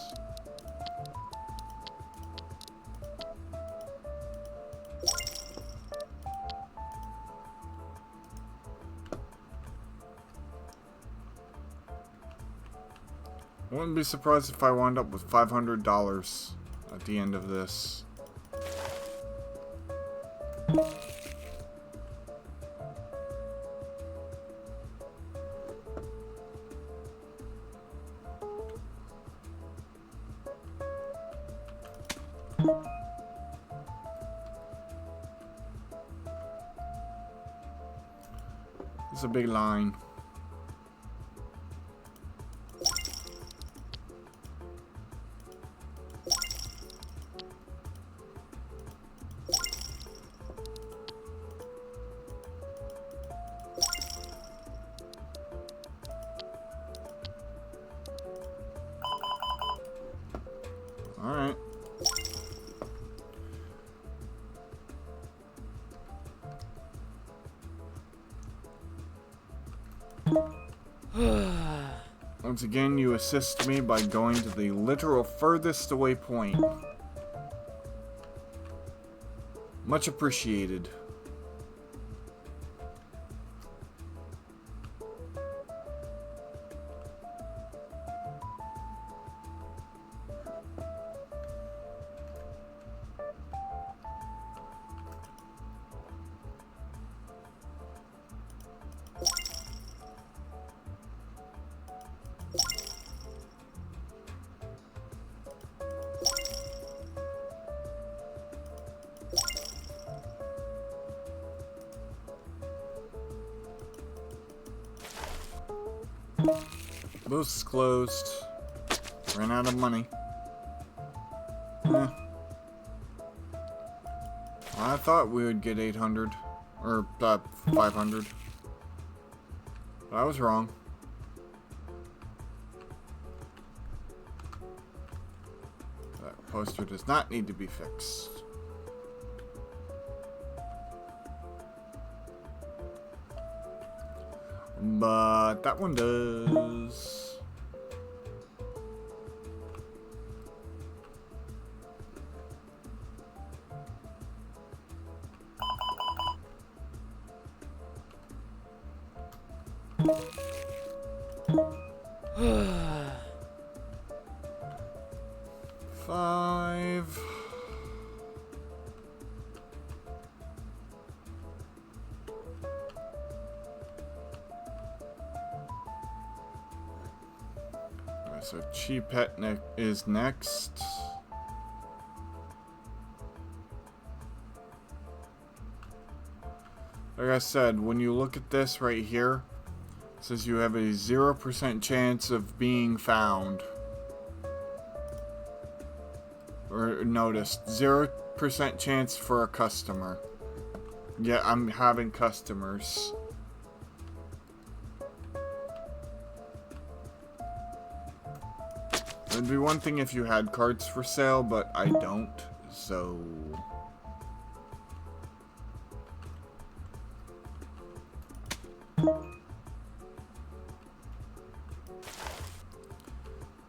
I wouldn't be surprised if I wound up with $500 at the end of this. It's a big line. Alright. Once again, you assist me by going to the literal furthest away point. Much appreciated. Booth's closed. Ran out of money. I thought we would get 800 or 500. But I was wrong. That poster does not need to be fixed. But that one does. Five. So Cheap Pet is next. Like I said, when you look at this right here, it says you have a 0% chance of being found. Or noticed, 0% chance for a customer. Yeah, I'm having customers. It'd be one thing if you had cards for sale, but I don't, so...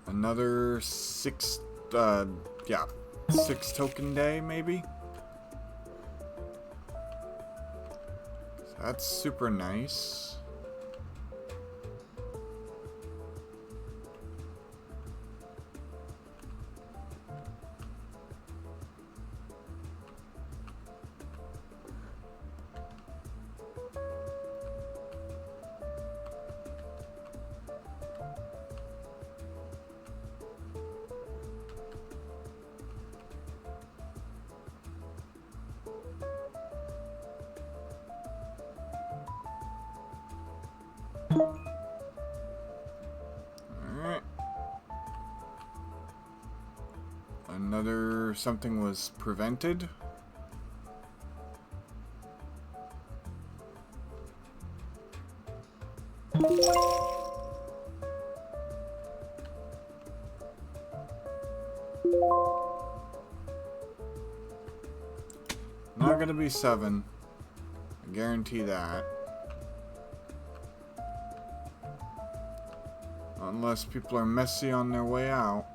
Another 6 token day, maybe? So that's super nice. Alright. Another something was prevented. Not gonna be 7. I guarantee that. Unless people are messy on their way out.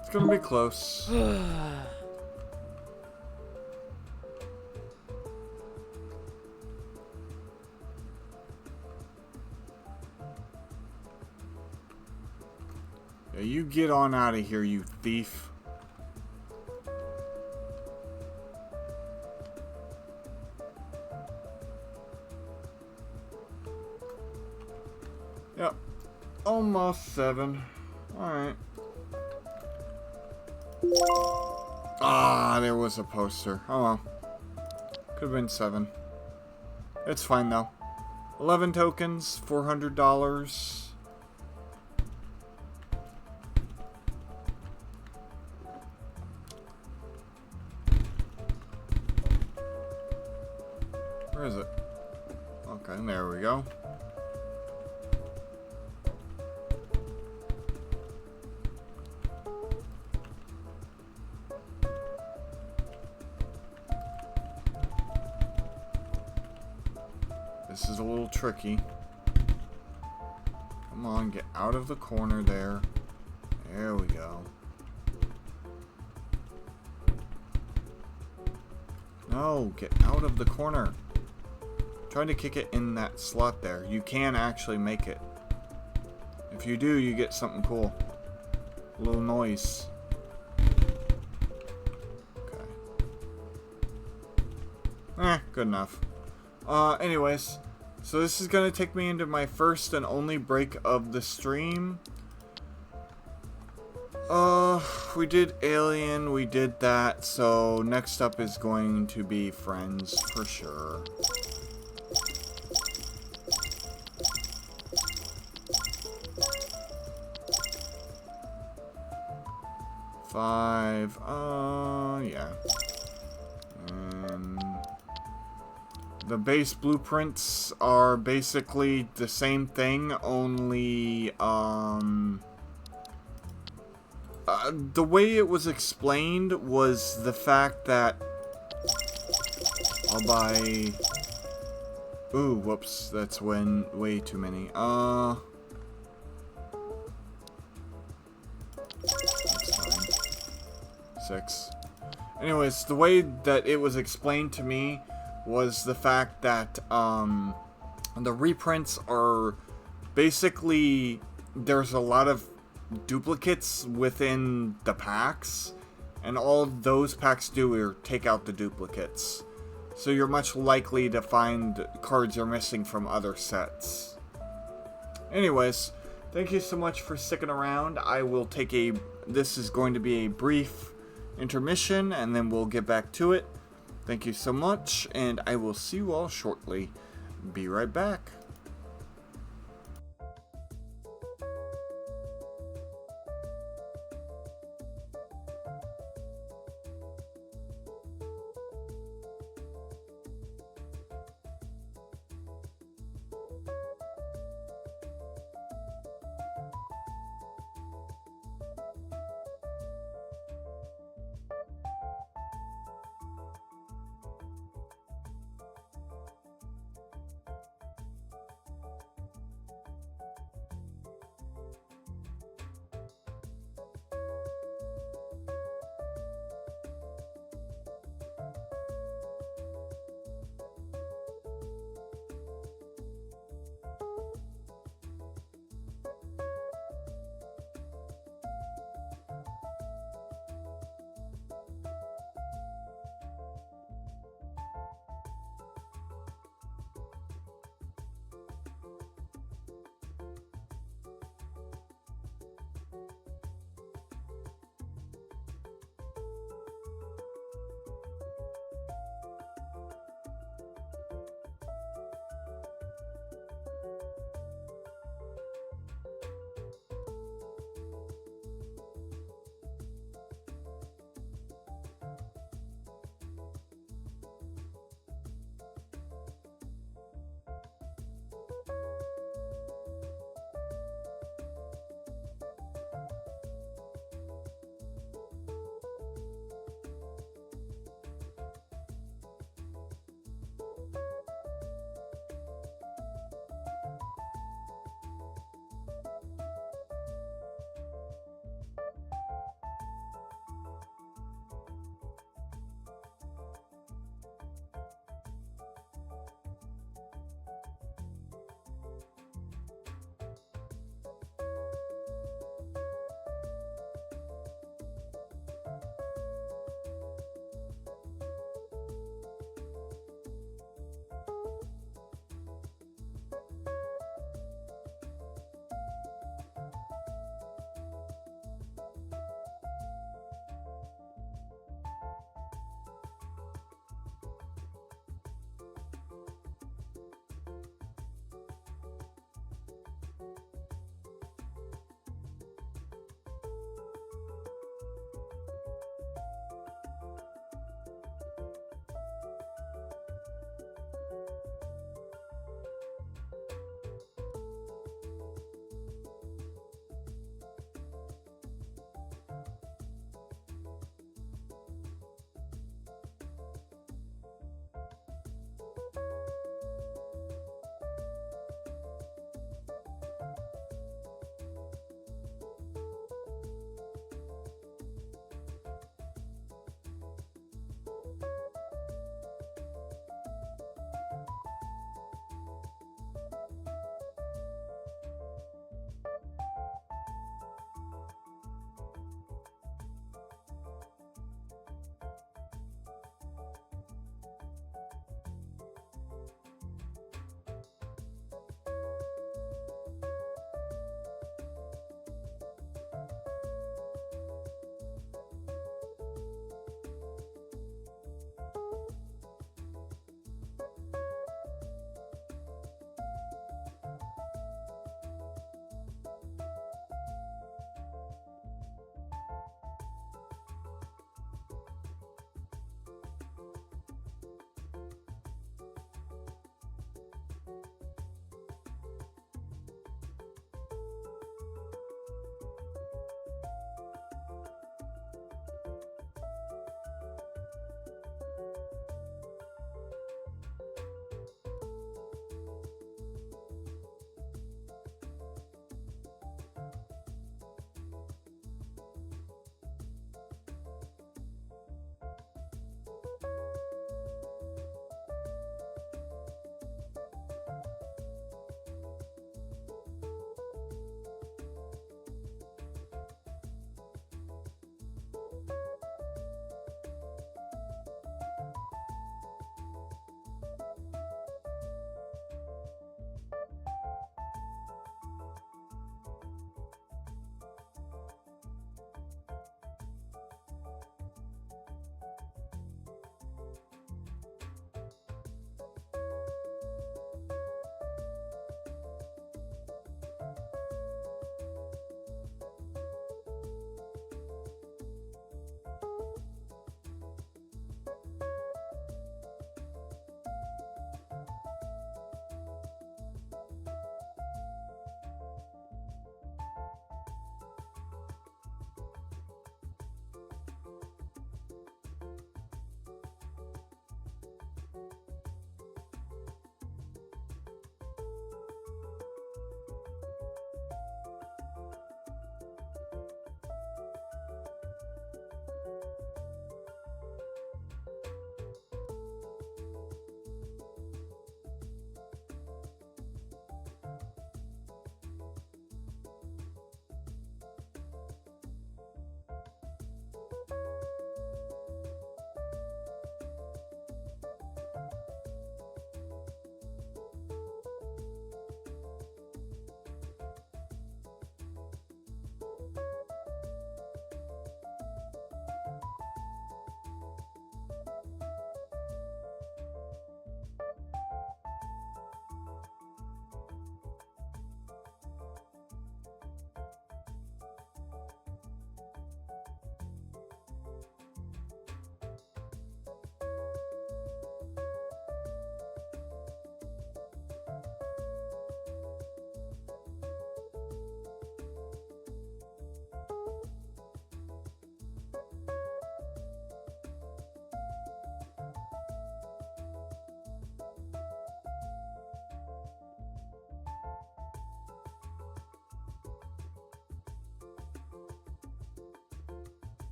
It's gonna be close. Yeah, you get on out of here, you thief. Yep. Almost 7. Alright. Ah, there was a poster. Oh well. Could have been 7. It's fine though. 11 tokens, $400. Where is it? Okay, there we go. This is a little tricky. Come on, get out of the corner there. There we go. No, get out of the corner. Trying to kick it in that slot there. You can actually make it. If you do, you get something cool. A little noise. Okay. Good enough. Anyways, so this is gonna take me into my first and only break of the stream. We did Alien, we did that, so next up is going to be Friends, for sure. Five, yeah. And the base blueprints are basically the same thing, only, the way it was explained was the fact that I'll buy... Ooh, whoops, that's way too many. That's fine. 6. Anyways, the way that it was explained to me was the fact that the reprints are basically, there's a lot of duplicates within the packs, and all those packs do are take out the duplicates. So you're much likely to find cards you're missing from other sets. Anyways, thank you so much for sticking around. I will take this is going to be a brief intermission, and then we'll get back to it. Thank you so much, and I will see you all shortly. Be right back.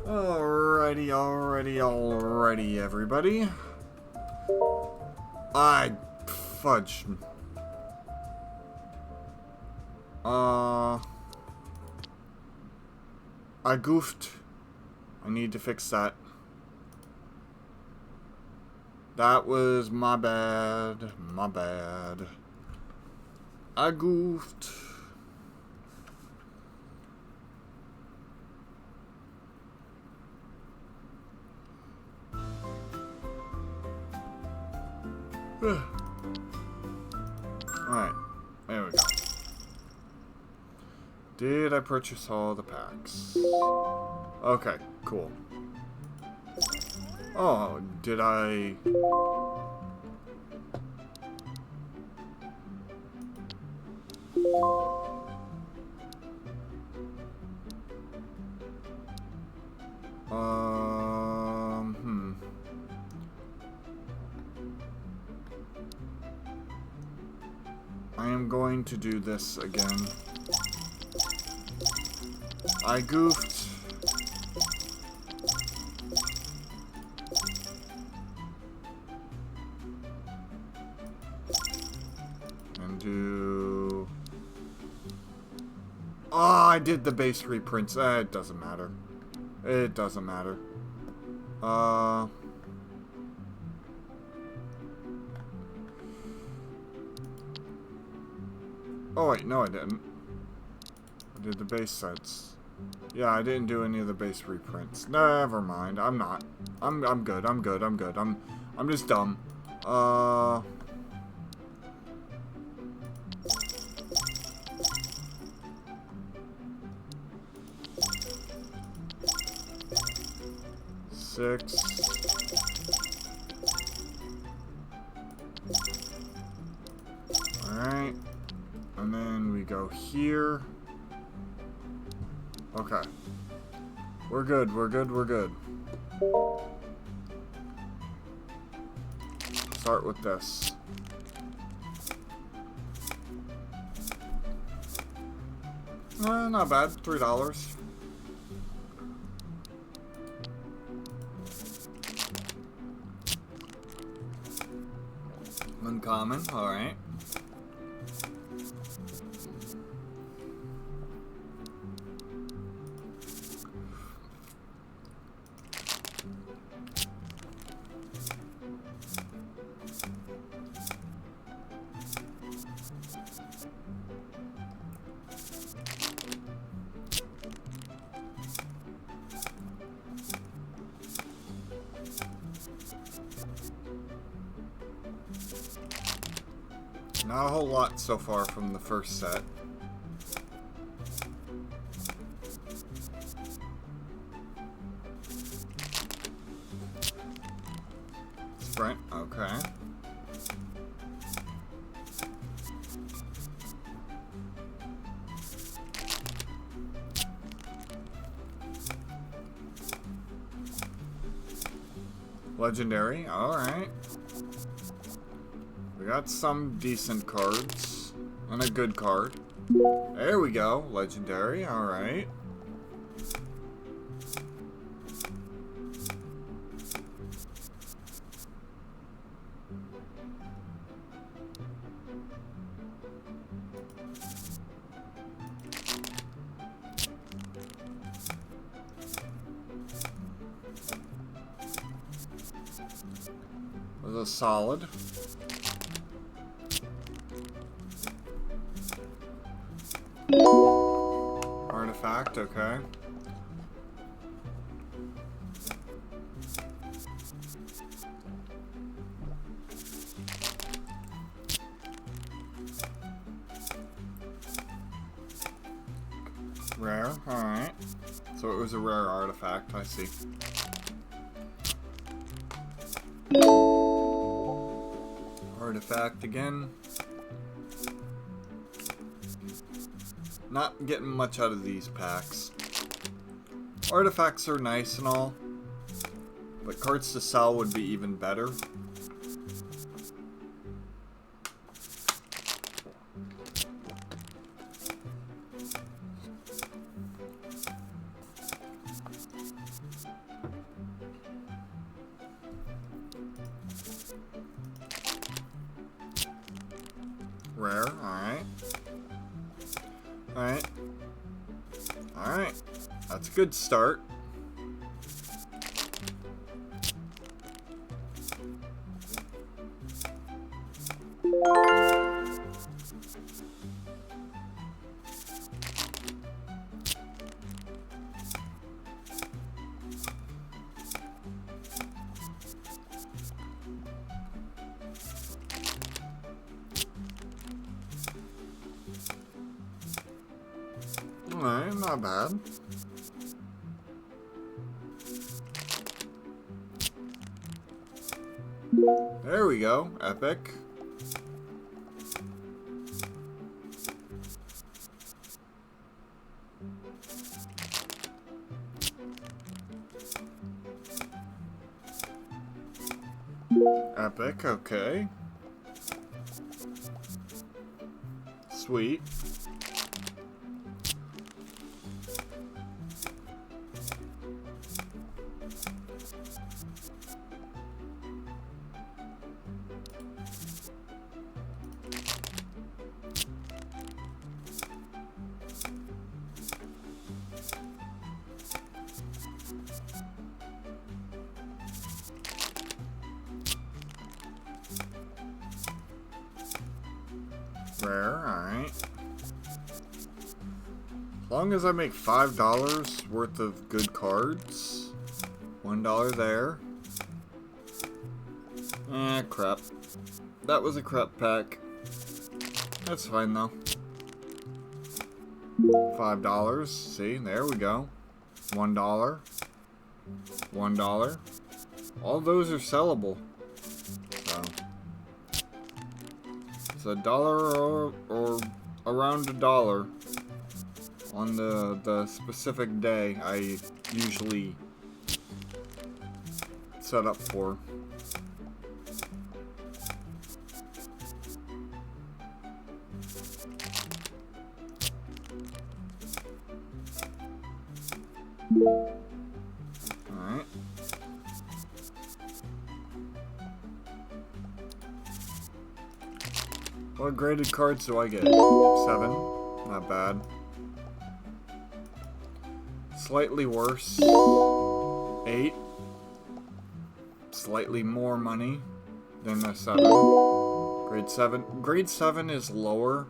Alrighty, everybody. Fudge. I goofed. I need to fix that. That was my bad. My bad. I goofed. Alright, there we go. Did I purchase all the packs? Okay, cool. Oh, did I... I am going to do this again. I goofed. And do... Oh, I did the base reprints. It doesn't matter. It doesn't matter. Oh wait, no I didn't. I did the base sets. Yeah, I didn't do any of the base reprints. Never mind. I'm not. I'm good. I'm good. I'm good. I'm just dumb. Six. Alright. And then we go here. Okay. We're good, we're good, we're good. Start with this. Not bad. $3. Uncommon, alright. Not a whole lot so far from the first set. Sprint, okay. Legendary, alright. We got some decent cards. And a good card. There we go. Legendary. Alright. Was a solid. Artifact, okay. Rare, alright. So it was a rare artifact, I see. Artifact again. Not getting much out of these packs. Artifacts are nice and all, but cards to sell would be even better. Alright. Alright. That's a good start. Alright, not bad. There we go. Epic. Epic, okay. Sweet. Rare, alright. As long as I make $5 worth of good cards. $1 there. Crap. That was a crap pack. That's fine though. $5. See, there we go. $1. $1. All those are sellable. So it's $1 or around $1 on the specific day I usually set up for. Alright. What graded cards do I get? 7. Not bad. Slightly worse. 8. Slightly more money than a 7. Grade 7. Grade 7 is lower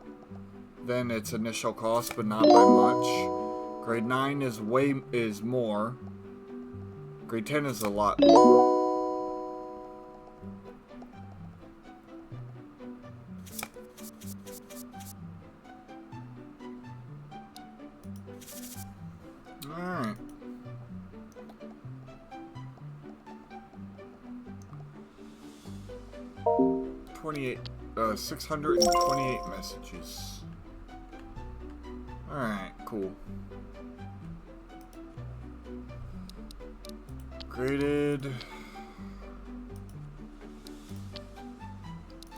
than its initial cost, but not by much. Grade 9 is more. Grade 10 is a lot more. Alright. $28, 628 messages. Alright, cool. Graded.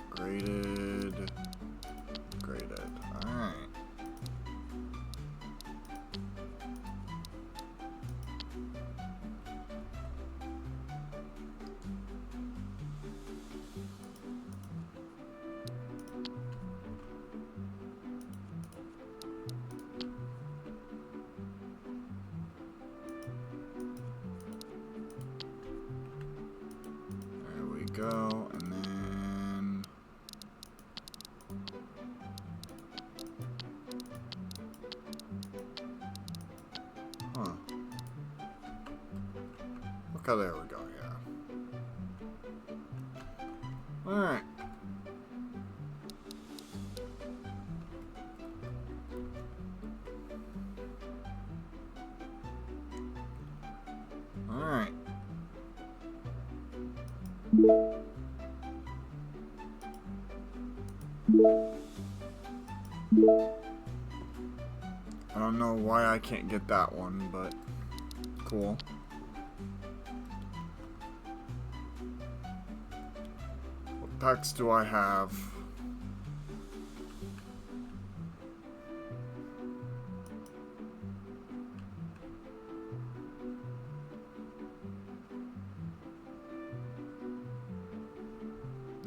Graded. Alright. There we go, and then okay, there we go, yeah. Alright. Alright. I don't know why I can't get that one, but cool. What packs do I have?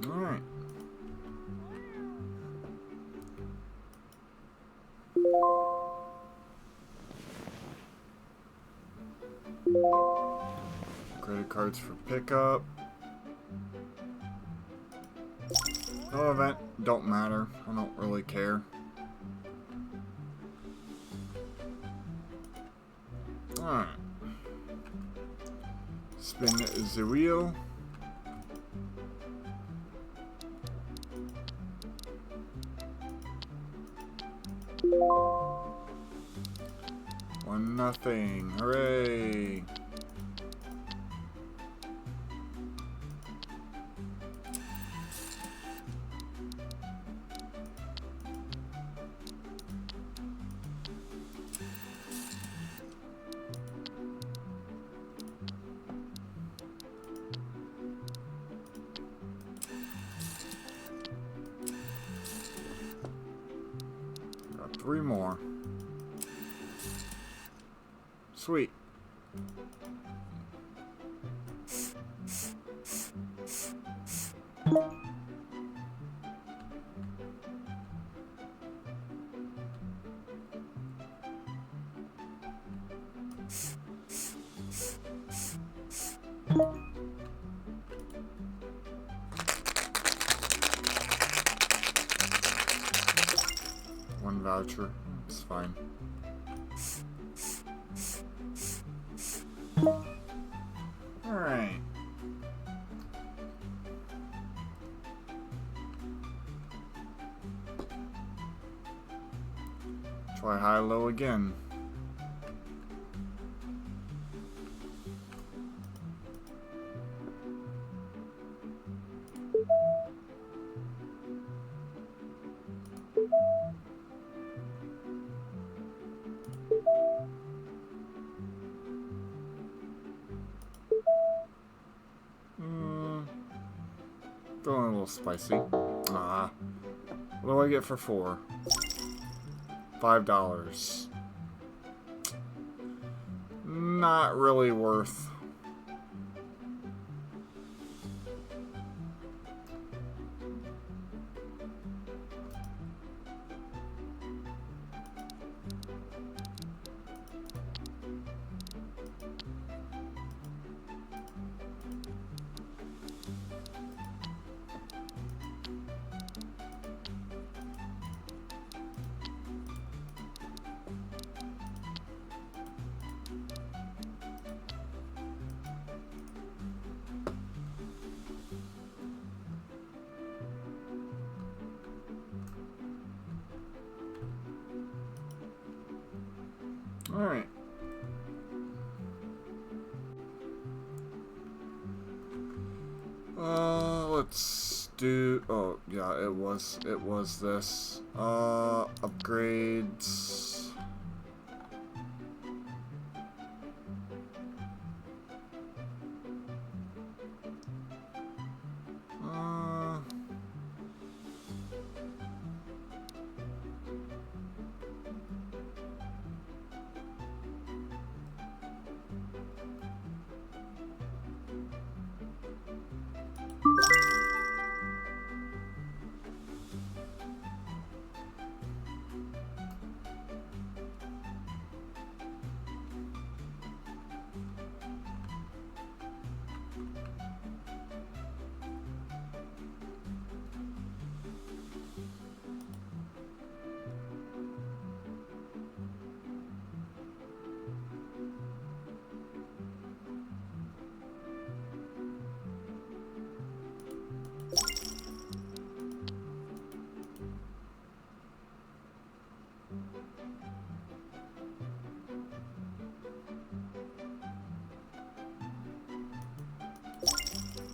Alright. Limited cards for pickup. No event, don't matter. I don't really care. Alright. Spin the wheel. One nothing. Hooray! Got 3 more. Sweet. One voucher. It's fine. Alright. Try high-low again. Feeling a little spicy. Ah. What do I get for 4? $5. Not really worth. Alright. Let's do... Oh, yeah, it was this. Upgrades.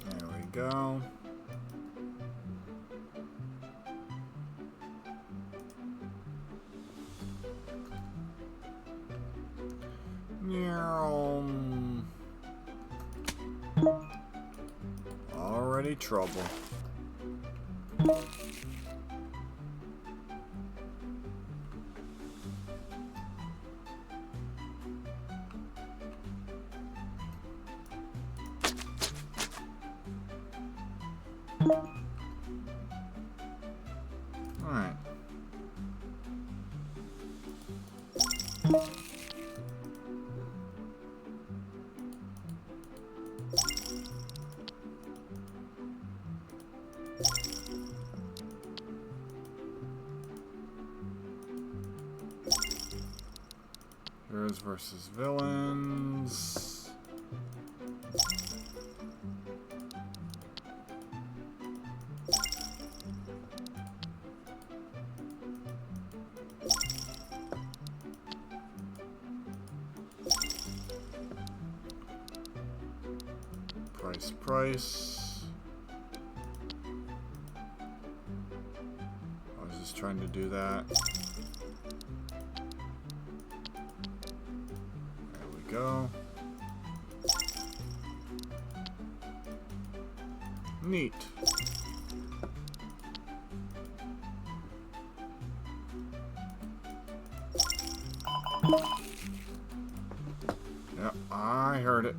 There we go. Already trouble. Alright. Heroes versus villains. Price. I was just trying to do that. There we go. Neat. Yep, I heard it.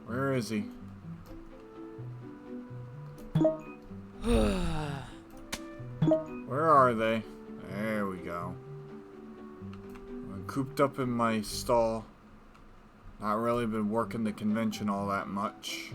Where is he? Where are they? There we go. I'm cooped up in my stall. Not really been working the convention all that much.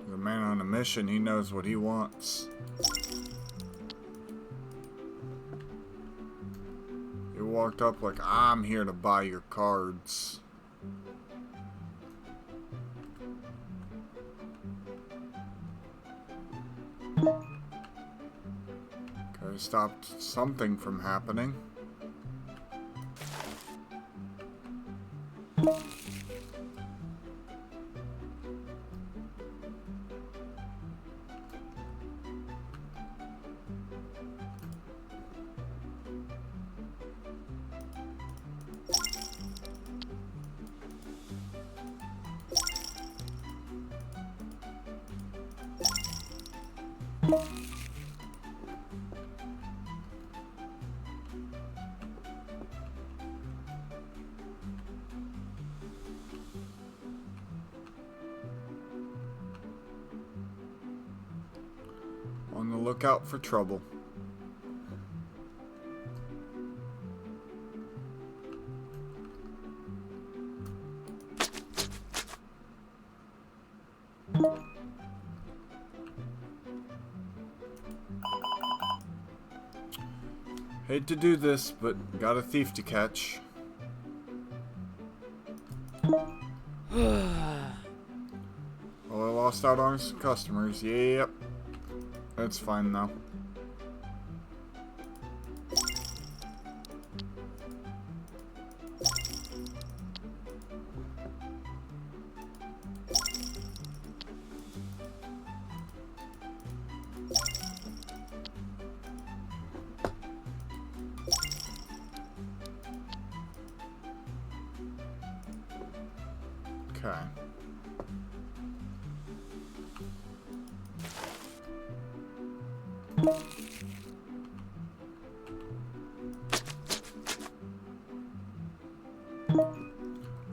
The man on a mission, he knows what he wants. He walked up like, I'm here to buy your cards. Okay, stopped something from happening. On the lookout for trouble. Hate to do this, but got a thief to catch. Oh, I lost out on some customers. Yep. That's fine though. Okay.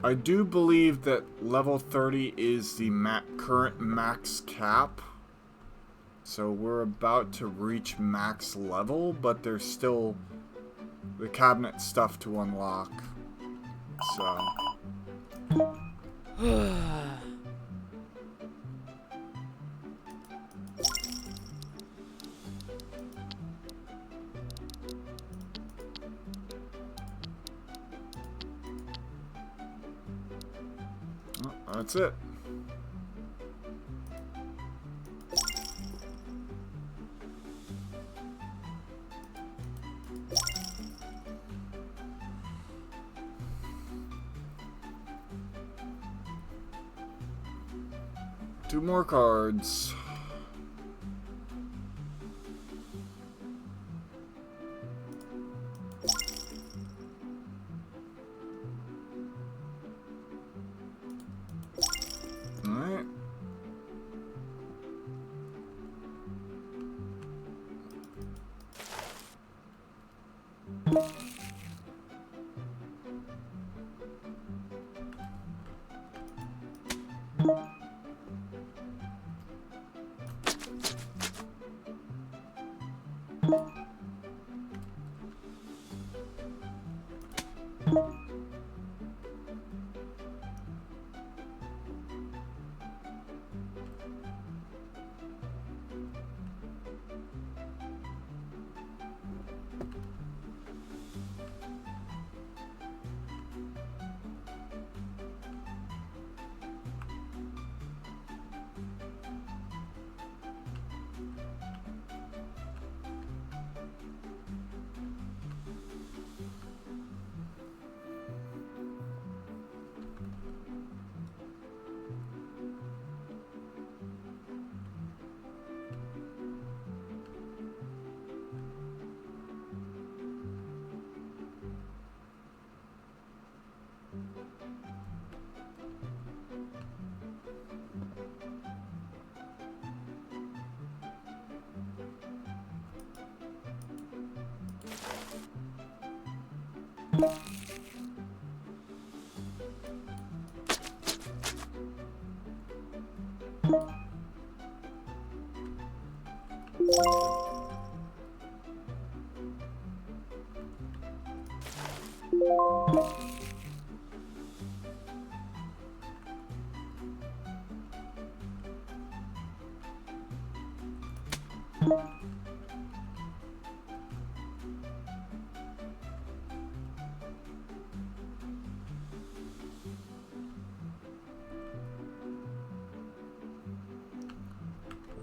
I do believe that level 30 is the current max cap. So we're about to reach max level, but there's still the cabinet stuff to unlock. So... That's it. Two more cards.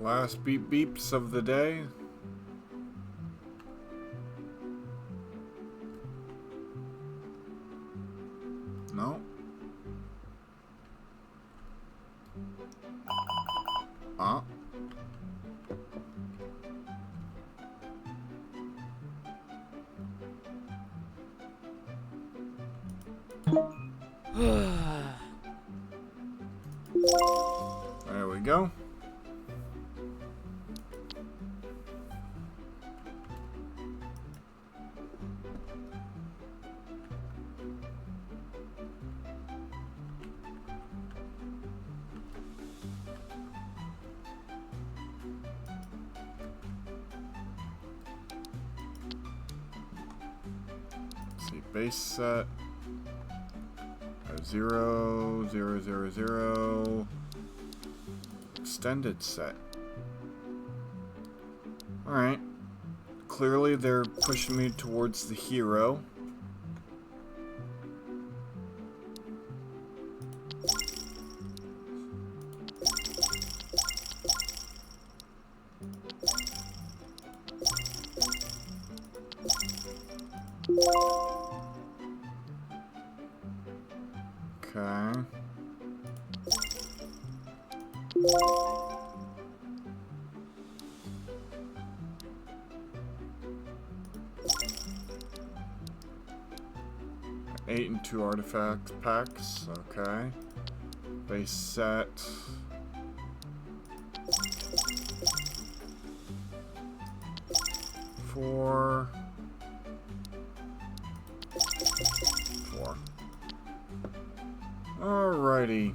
Last beep beeps of the day. No. Ah. There we go. Let's see, base set. 0, 0, 0, 0. Extended set. Alright. Clearly they're pushing me towards the hero. Okay. Eight and 2 artifact packs. Okay. Base set. Four. Alrighty.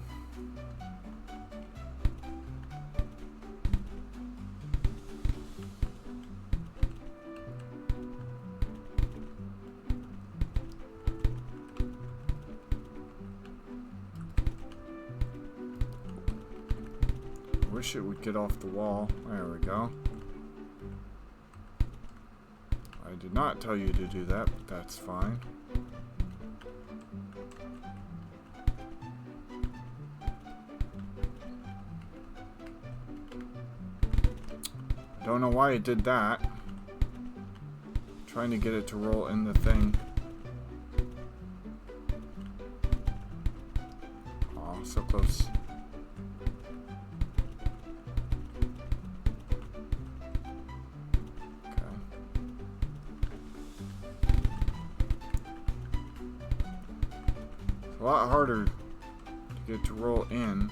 Wish it would get off the wall. There we go. I did not tell you to do that, but that's fine. Don't know why it did that. Trying to get it to roll in the thing. Aw, so close. Okay. It's a lot harder to get to roll in.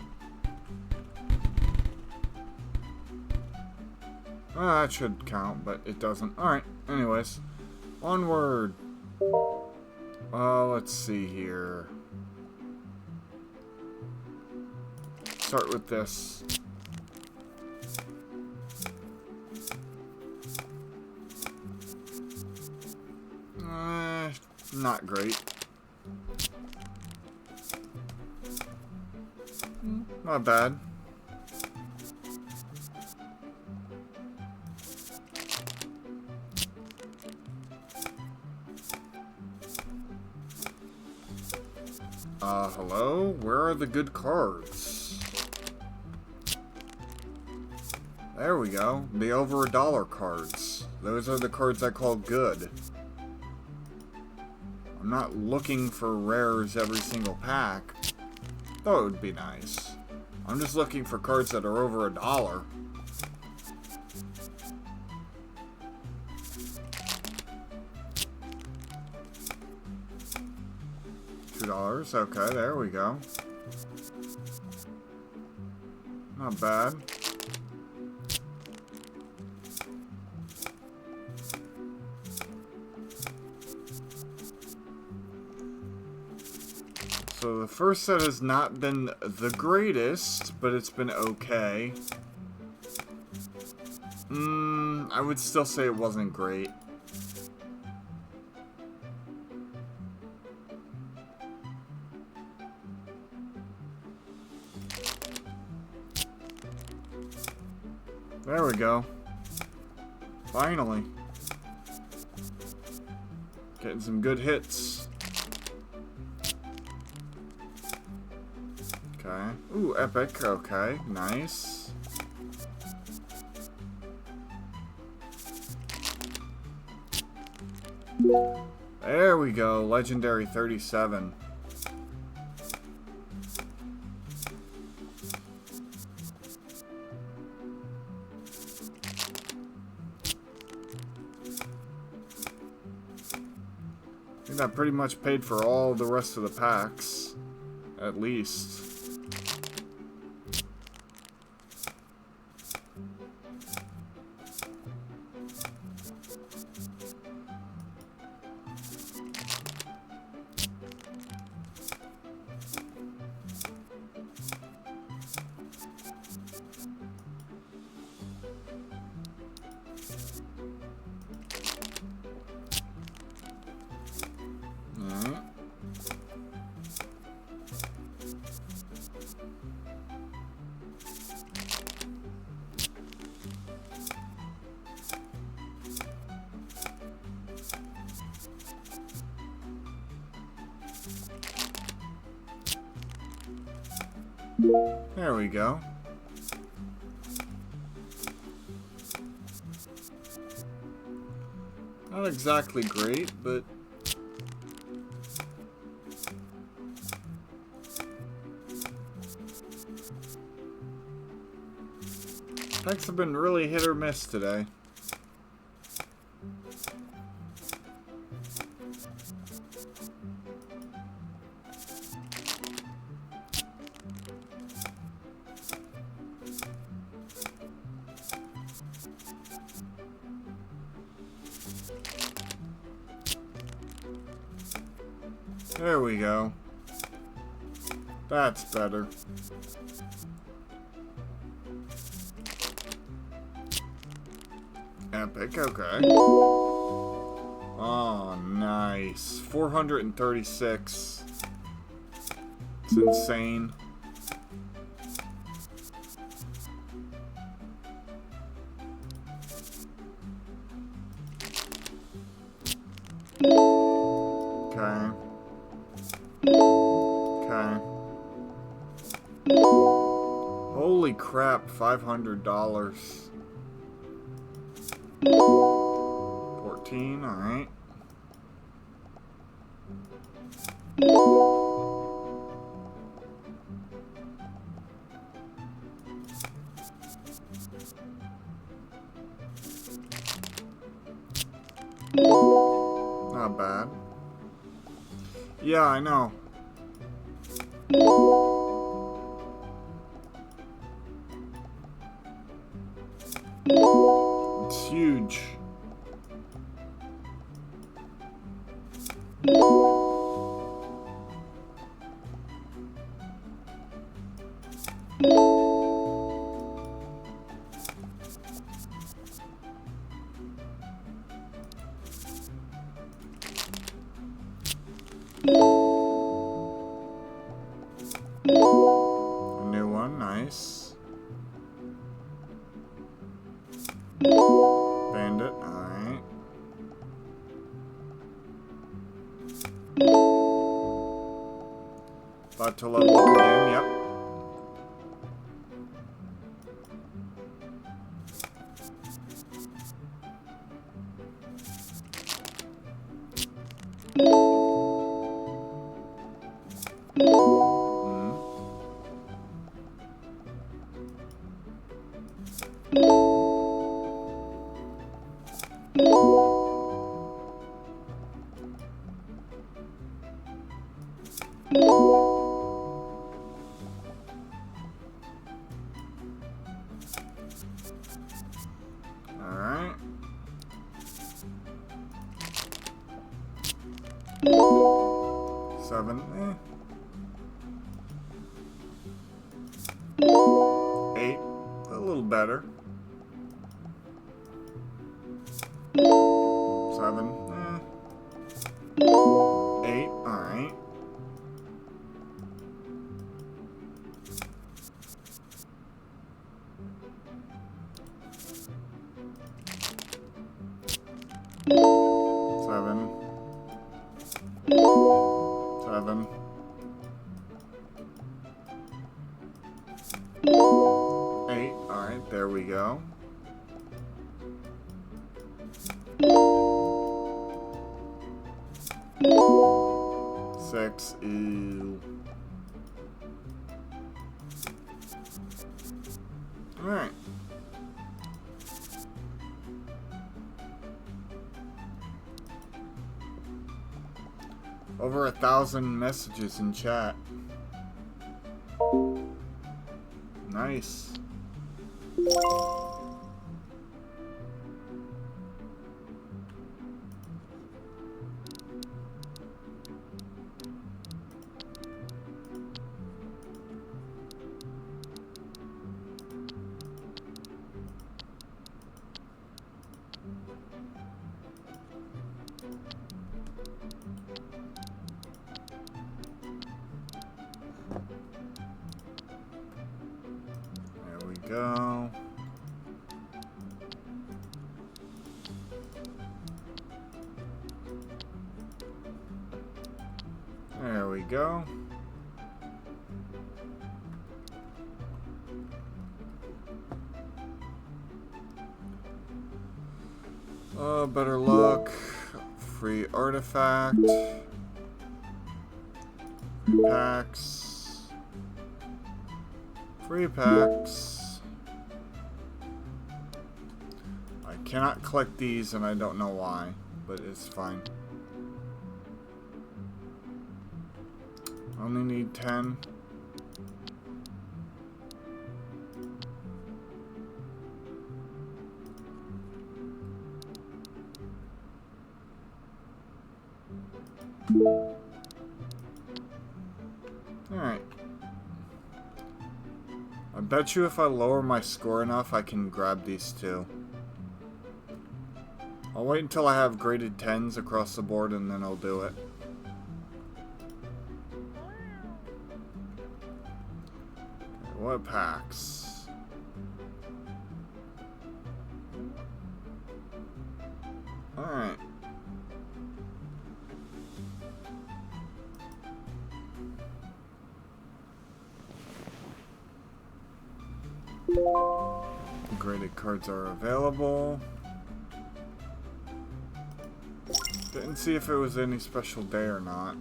Well, that should count, but it doesn't. Alright, anyways. Onward. Let's see here. Start with this. Not great. Not bad. Hello? Where are the good cards? There we go. The over $1 cards. Those are the cards I call good. I'm not looking for rares every single pack. Though it would be nice. I'm just looking for cards that are over $1. $2. Okay, there we go. Not bad. So the first set has not been the greatest, but it's been okay. I would still say it wasn't great. There we go. Finally. Getting some good hits. Okay. Ooh, epic. Okay, nice. There we go. Legendary 37. I think that pretty much paid for all the rest of the packs. At least. There we go. Not exactly great, but packs have been really hit or miss today. There we go. That's better. Epic, okay. Oh, nice. 436. It's insane. Okay. Okay. Holy crap, $500. 14, alright. Not bad. Yeah, I know. It's huge. A new one, nice. Bandit, alright. About to level up again, yep. Alright. 7, 8, a little better. 7, 8, alright. 7, 7, 8, alright, there we go. 6, ew. Alright. Over 1,000 messages in chat. Nice. There we go. There we go. Better luck. Free artifact. Free packs. Free packs. I cannot collect these and I don't know why, but it's fine. Only need 10. Alright. I bet you if I lower my score enough, I can grab these two. I'll wait until I have graded 10s across the board and then I'll do it. Okay, what packs? Alright. Graded cards are available. Didn't see if it was any special day or not.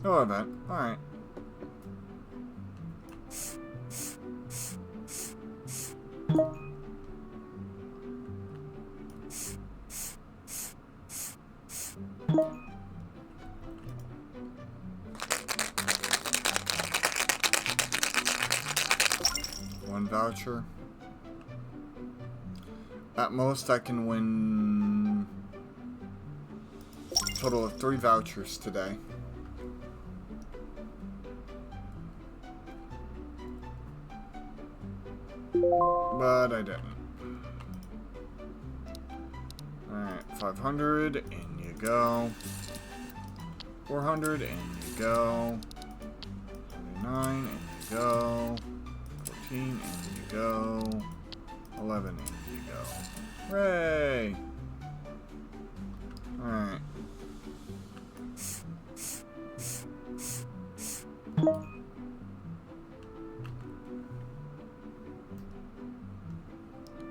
Oh, event. Alright. One voucher. At most, I can win a total of 3 vouchers today. But I didn't. Alright. 500, in you go. 400, in you go. 39, in you go. 14, in you go. 11, in you go. Hooray! Alright.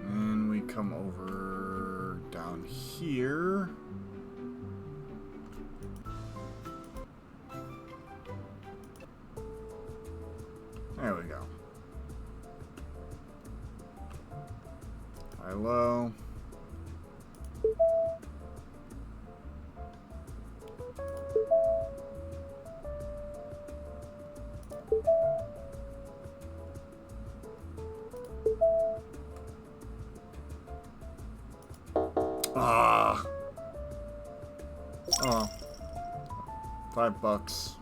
And we come over down here. There we go. High, low. Ah. Oh. $5.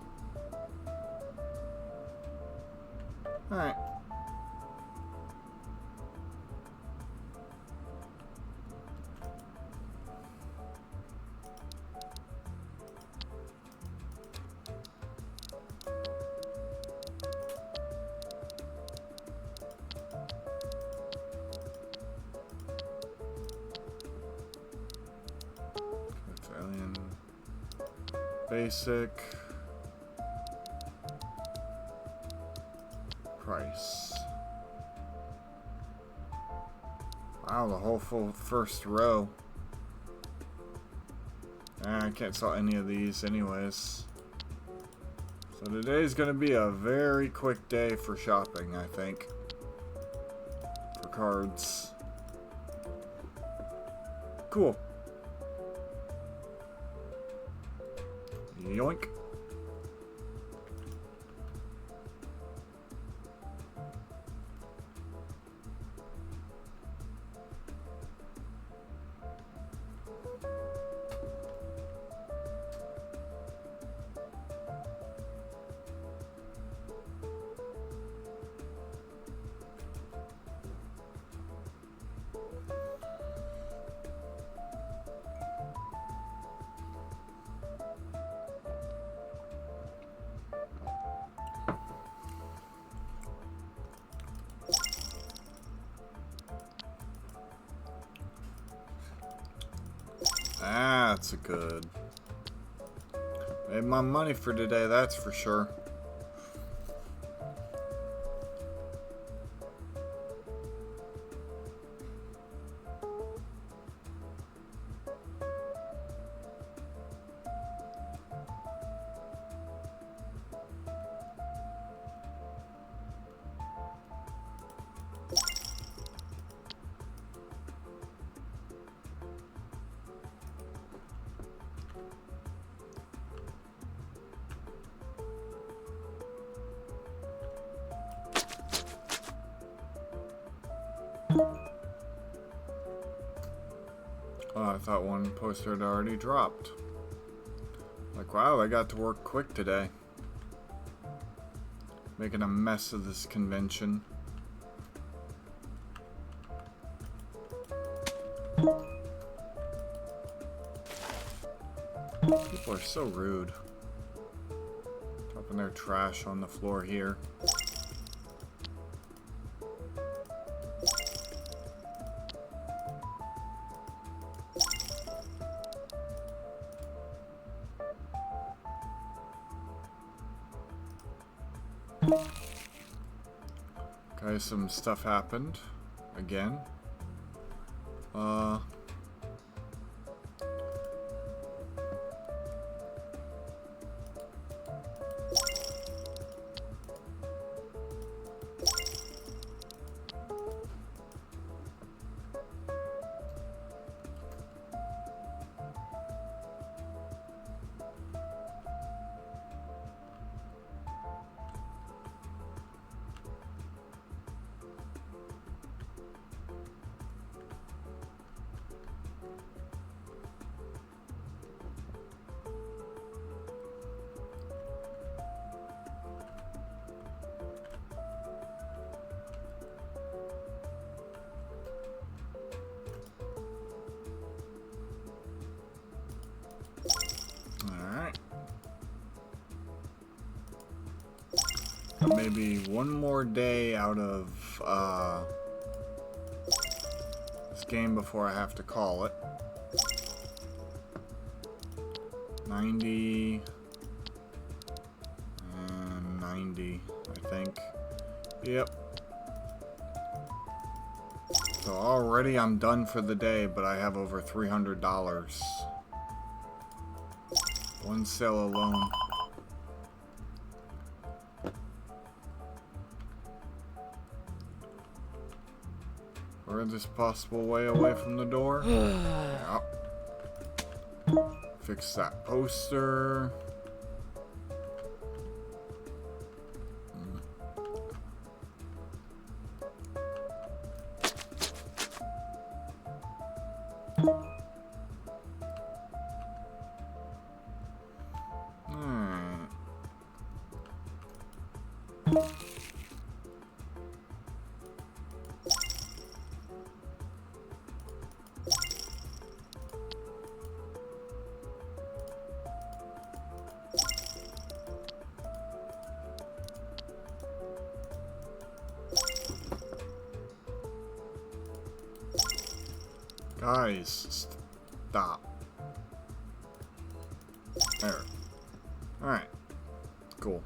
Alright. Alien. Basic. Price. Wow, the whole full first row. I can't sell any of these anyways. So today's gonna be a very quick day for shopping, I think. For cards. Cool. Yoink. That's a good. Made my money for today, that's for sure. Oh, I thought one poster had already dropped. Like, wow, I got to work quick today. Making a mess of this convention. People are so rude. Dropping their trash on the floor here. Okay, some stuff happened again. maybe one more day out of this game before I have to call it. 90 and 90, I think. Yep. So already I'm done for the day, but I have over $300. One sale alone. Furthest possible way away from the door. Yep. Fix that poster. Guys, stop. There. Alright. Cool.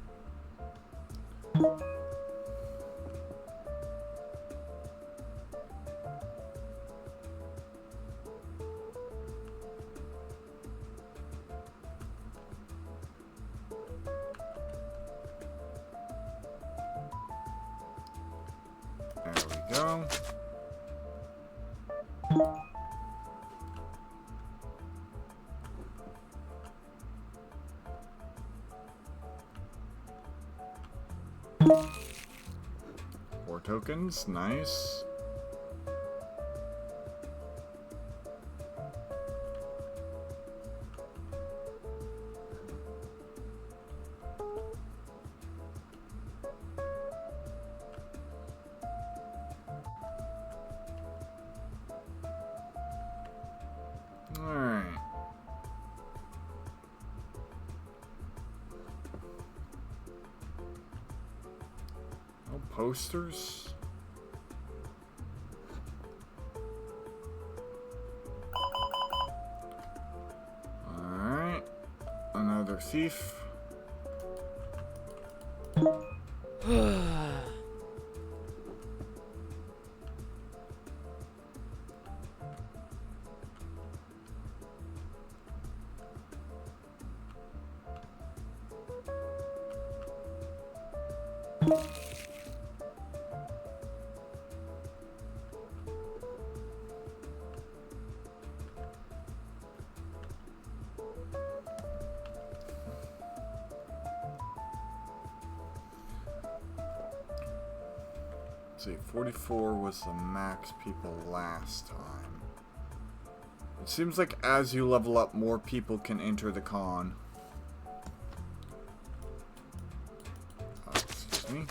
There we go. Four tokens, nice. Alright. No posters? Alright. Another thief. Let's see, 44 was the max people last time. It seems like as you level up, more people can enter the con. Excuse me.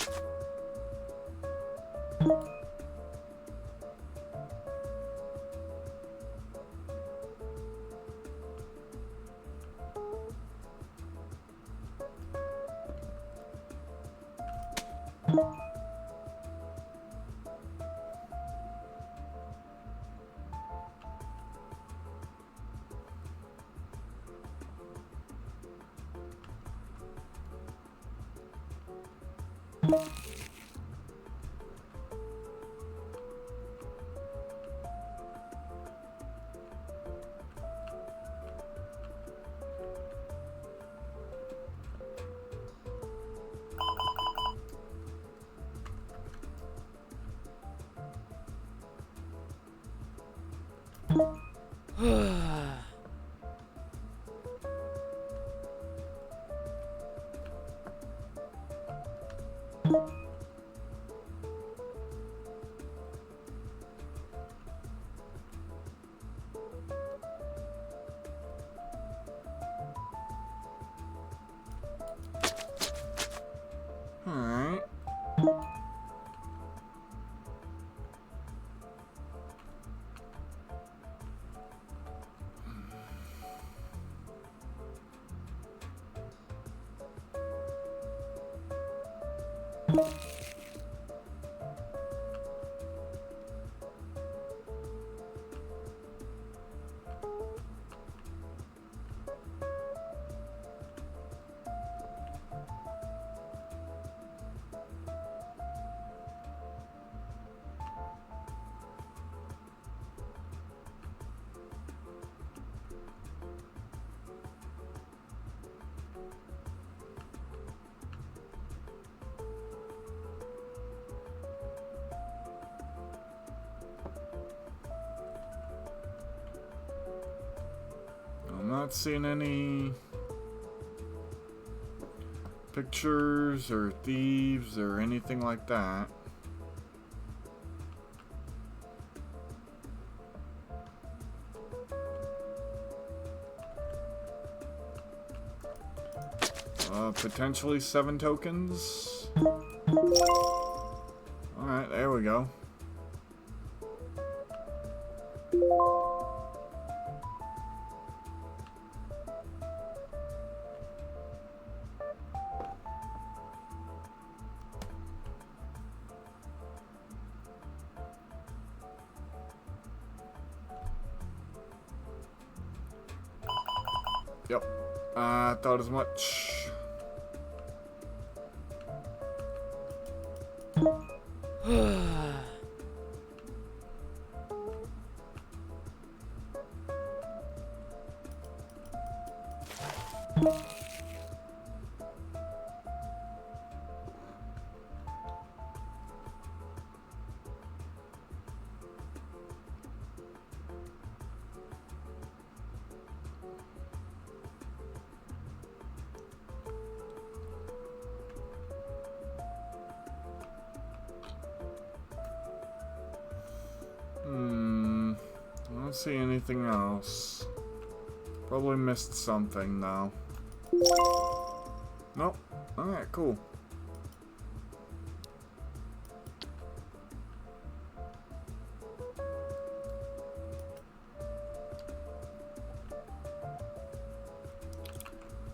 Alright. Not seeing any pictures or thieves or anything like that. Potentially 7 tokens. Alright, there we go. Yep, I thought as much. I don't see anything else. Probably missed something though. Nope. Alright, cool.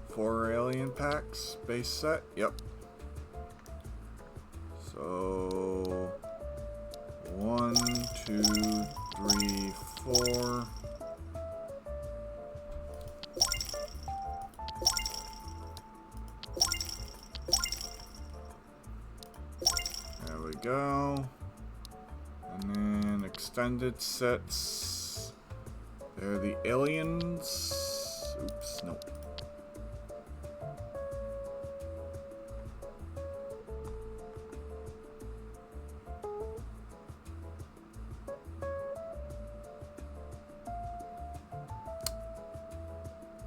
Four alien packs, base set, yep. So 1, 2, 3, 4. There we go. And then extended sets. They're the aliens. Oops, nope.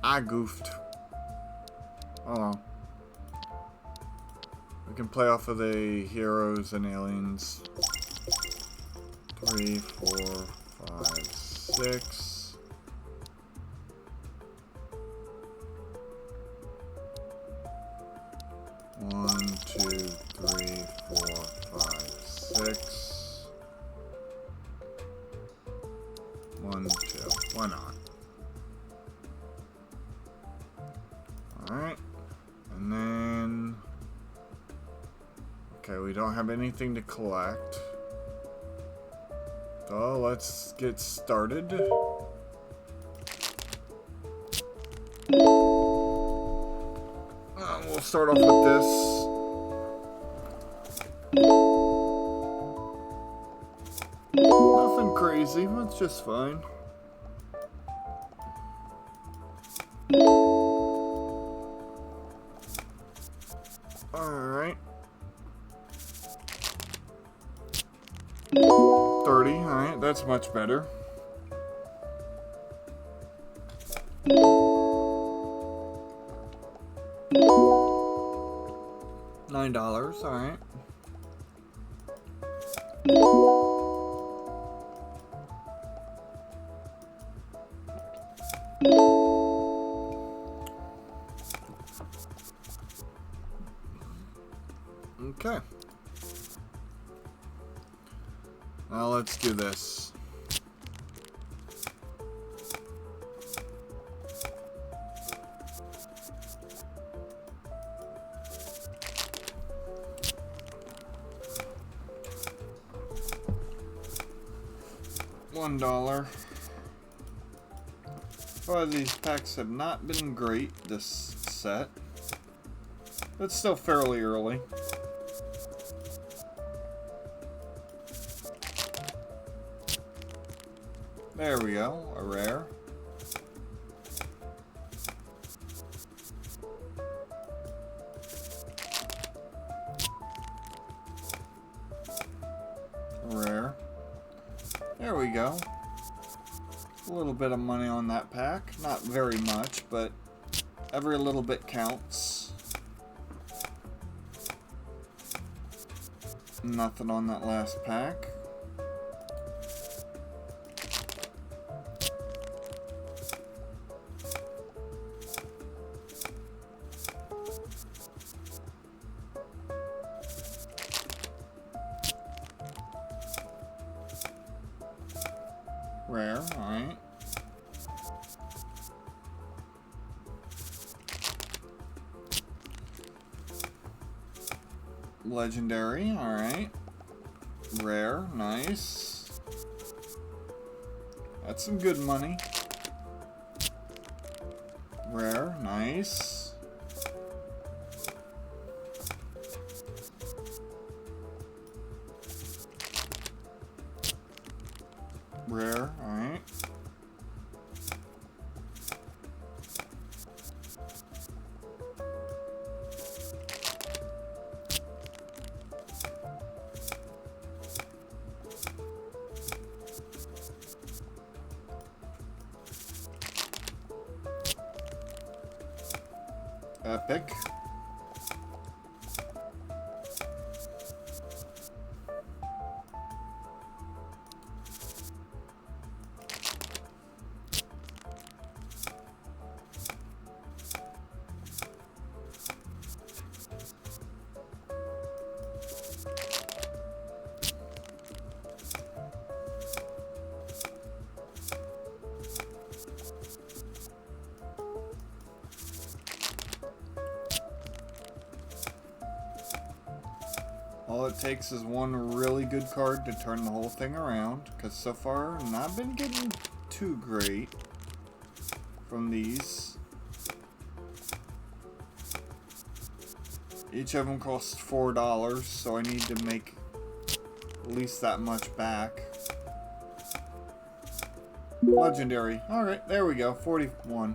I goofed. Oh. We can play off of the heroes and aliens. 3, 4, 5, 6. One, 2, 3, 4, 5, 6. 1, 2. Why not? Alright, and then, okay, we don't have anything to collect, so let's get started. We'll start off with this. Nothing crazy, that's just fine. Alright. 30, alright, that's much better. $9, alright. Okay. Now let's do this. $1. Well, these packs have not been great this set, but still fairly early. There we go, a rare. Rare. There we go. A little bit of money on that pack. Not very much, but every little bit counts. Nothing on that last pack. Rare, alright. Legendary, alright. Rare, nice. That's some good money. Rare, nice. Rare, alright. Epic. All it takes is one really good card to turn the whole thing around, because so far not been getting too great from these. Each of them costs $4, so I need to make at least that much back. Legendary. Alright, there we go. 41.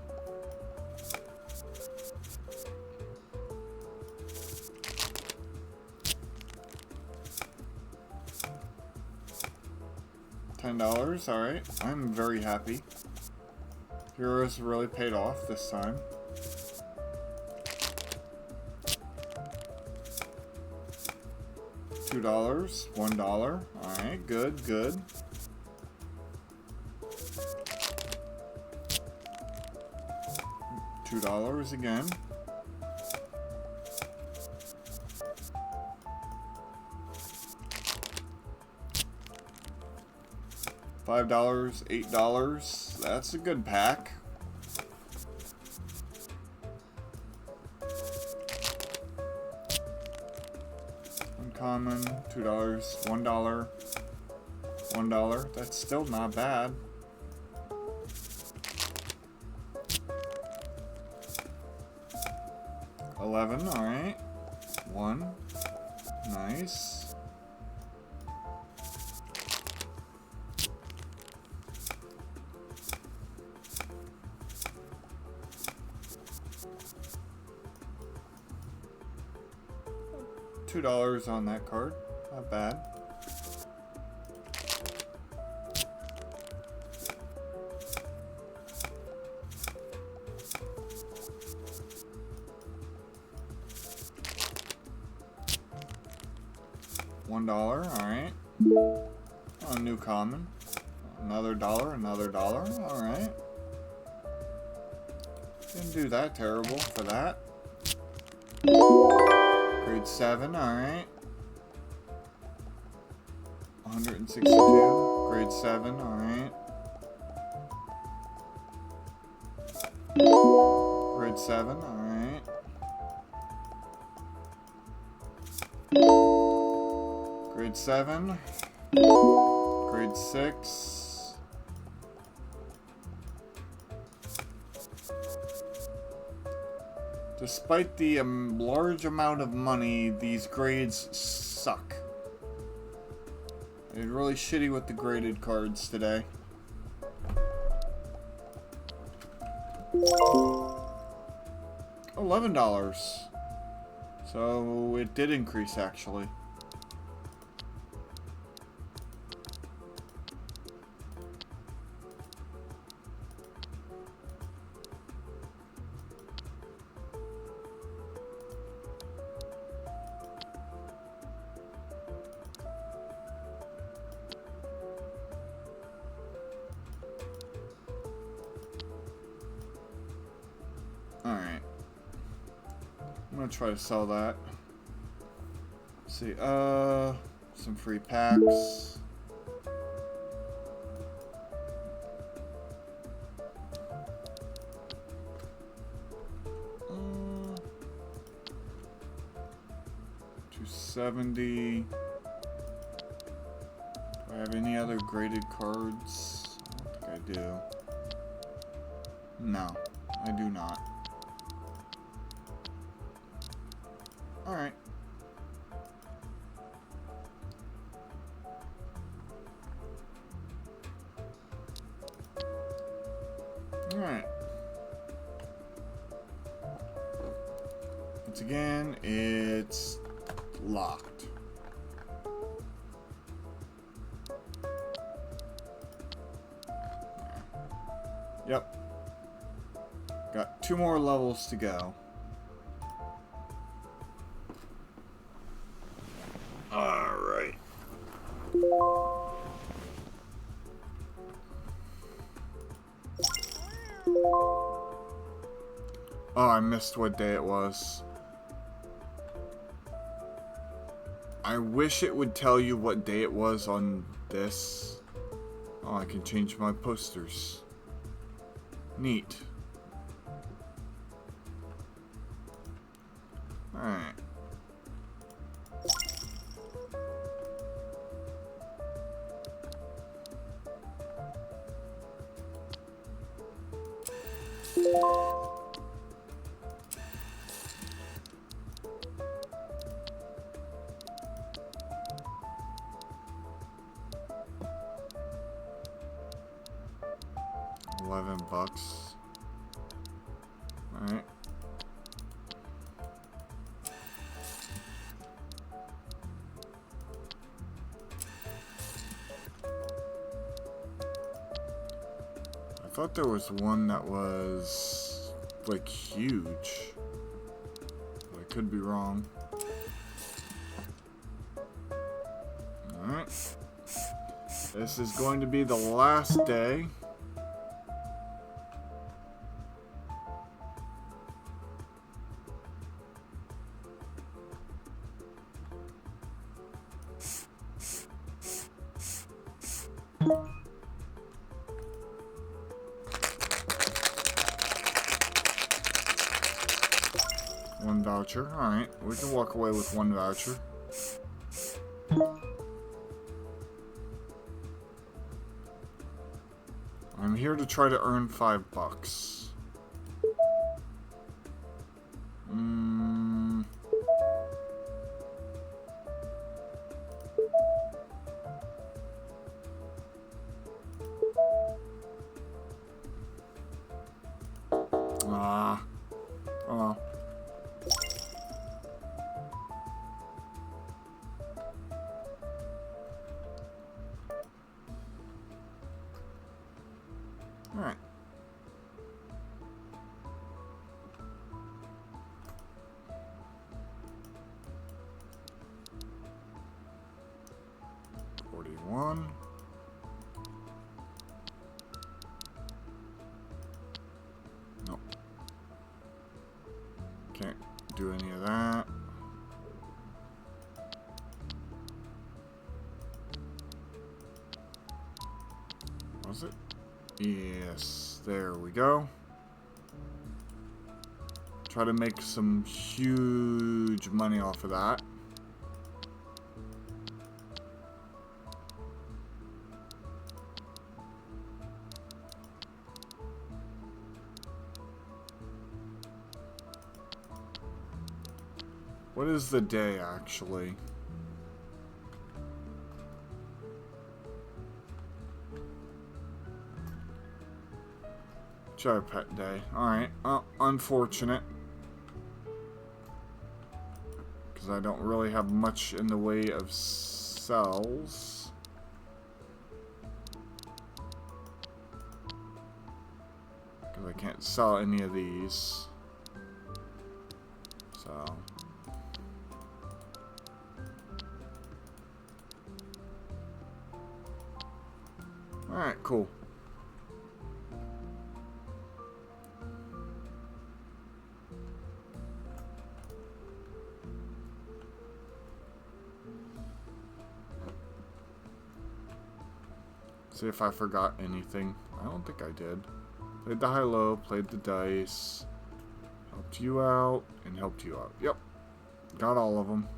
$10, alright. I'm very happy. Heroes really paid off this time. $2, $1. Alright, good, good. $2 again. $5, $8. That's a good pack. Uncommon, $2, $1, $1. That's still not bad. $11, alright. 1. Nice. $2 on that card. Not bad. $1, alright. A new common. Another dollar, another dollar. Alright. Didn't do that terrible for that. Grade 7, alright. 162. Grade 7, alright. Grade 7, alright. Grade 7. Grade 6. Despite the large amount of money, these grades suck. I did really shitty with the graded cards today. $11. So it did increase actually. gonna try to sell that. Let's see, some free packs. $270. Do I have any other graded cards? I don't think I do. No, I do not. Alright. Alright. Once again, it's locked. Yep. Got 2 more levels to go. Alright. Oh, I missed what day it was. I wish it would tell you what day it was on this. Oh, I can change my posters. Neat. Alright. $11. Alright. I thought there was one that was like huge. I could be wrong. Alright. This is going to be the last day. One voucher. Alright, we can walk away with 1 voucher. I'm here to try to earn $5. Ah. Oh well. Alright. $41. Nope. Can't do any of that. Was it? Yes, there we go. Try to make some huge money off of that. What is the day actually? Jar Pet Day. Alright. Unfortunate. Because I don't really have much in the way of cells. Because I can't sell any of these. So. Alright, cool. See if I forgot anything. I don't think I did. Played the high-low, played the dice, helped you out, and helped you out. Yep. Got all of them.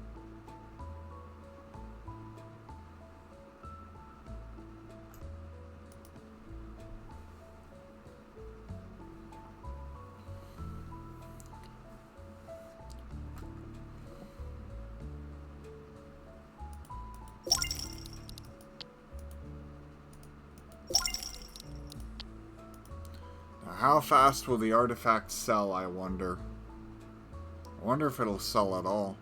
How fast will the artifact sell, I wonder? I wonder if it'll sell at all.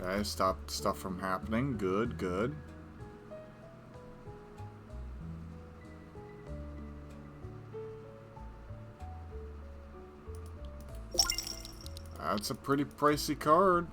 Okay, stopped stuff from happening. Good, good. That's a pretty pricey card.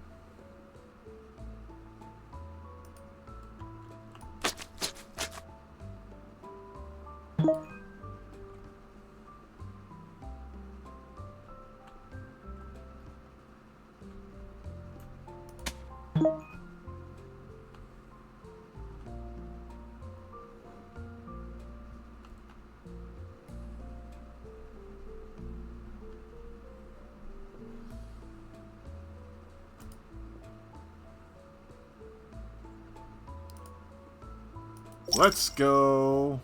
Let's go.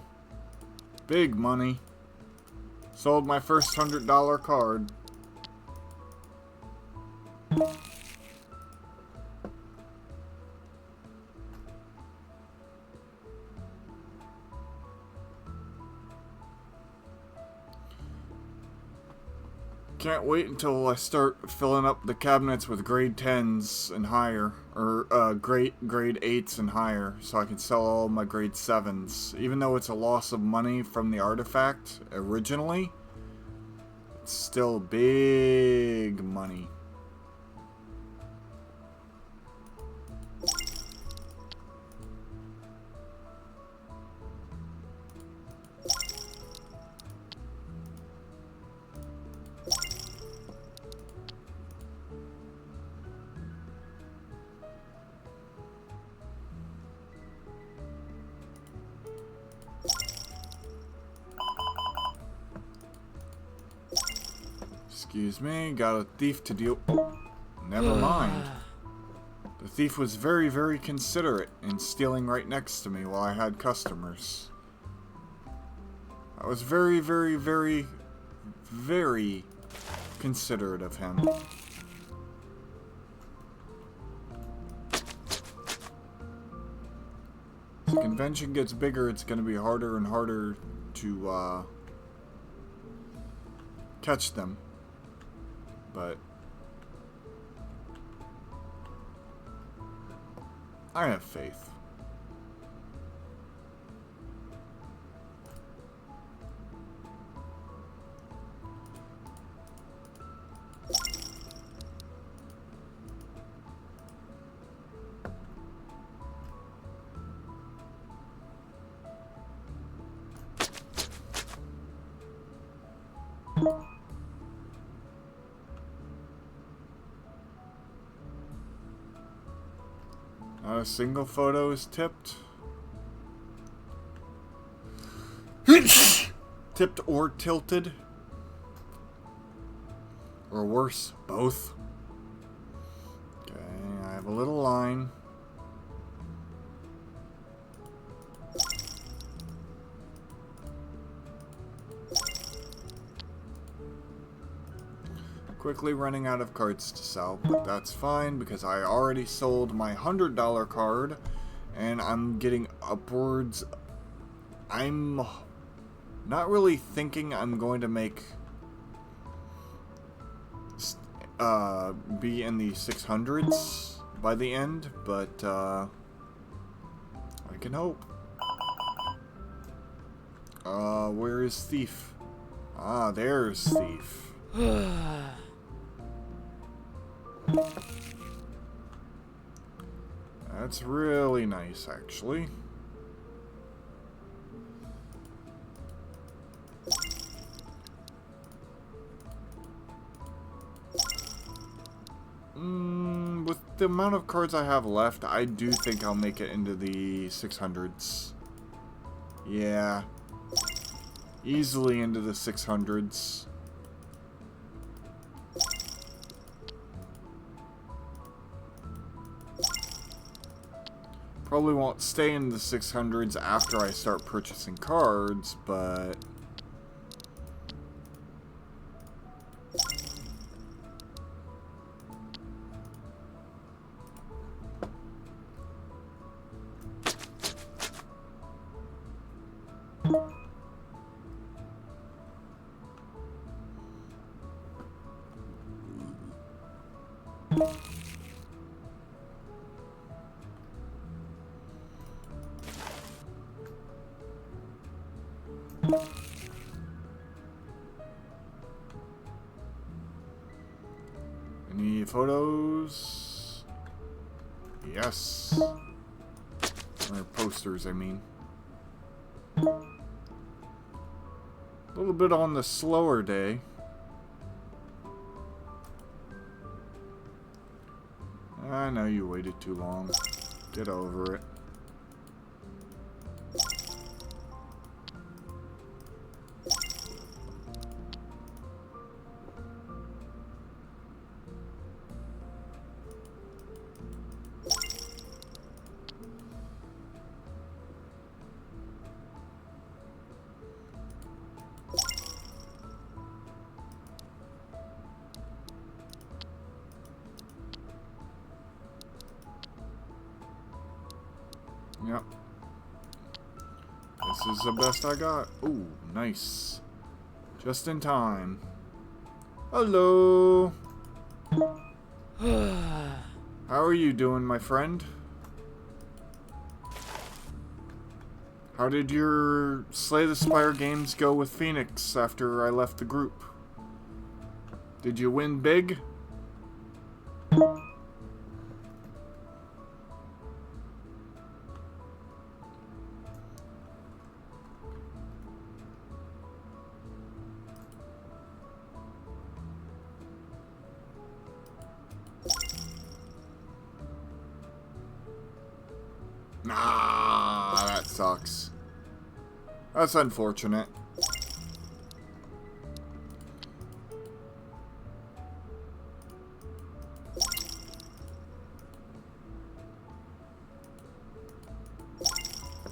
Big money. Sold my first $100 card. Can't wait until I start filling up the cabinets with grade 10s and higher, or grade 8s and higher, so I can sell all my grade 7s. Even though it's a loss of money from the artifact originally, it's still big money. Excuse me, got a thief to deal. Oh, never mind. The thief was very, very considerate in stealing right next to me while I had customers. I was very, very, very, very considerate of him. As the convention gets bigger, it's going to be harder and harder to catch them. But I have faith. Not a single photo is tipped. Tipped or tilted. Or worse, both. Okay, I have a little line. Quickly running out of cards to sell, but that's fine because I already sold my $100 card and I'm getting upwards. I'm not really thinking I'm going to make be in the 600s by the end, but I can hope. Where is Thief? Ah, there's Thief. That's really nice, actually. the amount of cards I have left, I do think I'll make it into the 600s. Yeah. Easily into the 600s. Probably won't stay in the 600s after I start purchasing cards, but... Any photos? Yes. Or posters, I mean. A little bit on the slower day. I know you waited too long. Get over it. Yep. This is the best I got. Ooh, nice. Just in time. Hello. How are you doing, my friend? How did your Slay the Spire games go with Phoenix after I left the group? Did you win big? Nah, that sucks. That's unfortunate.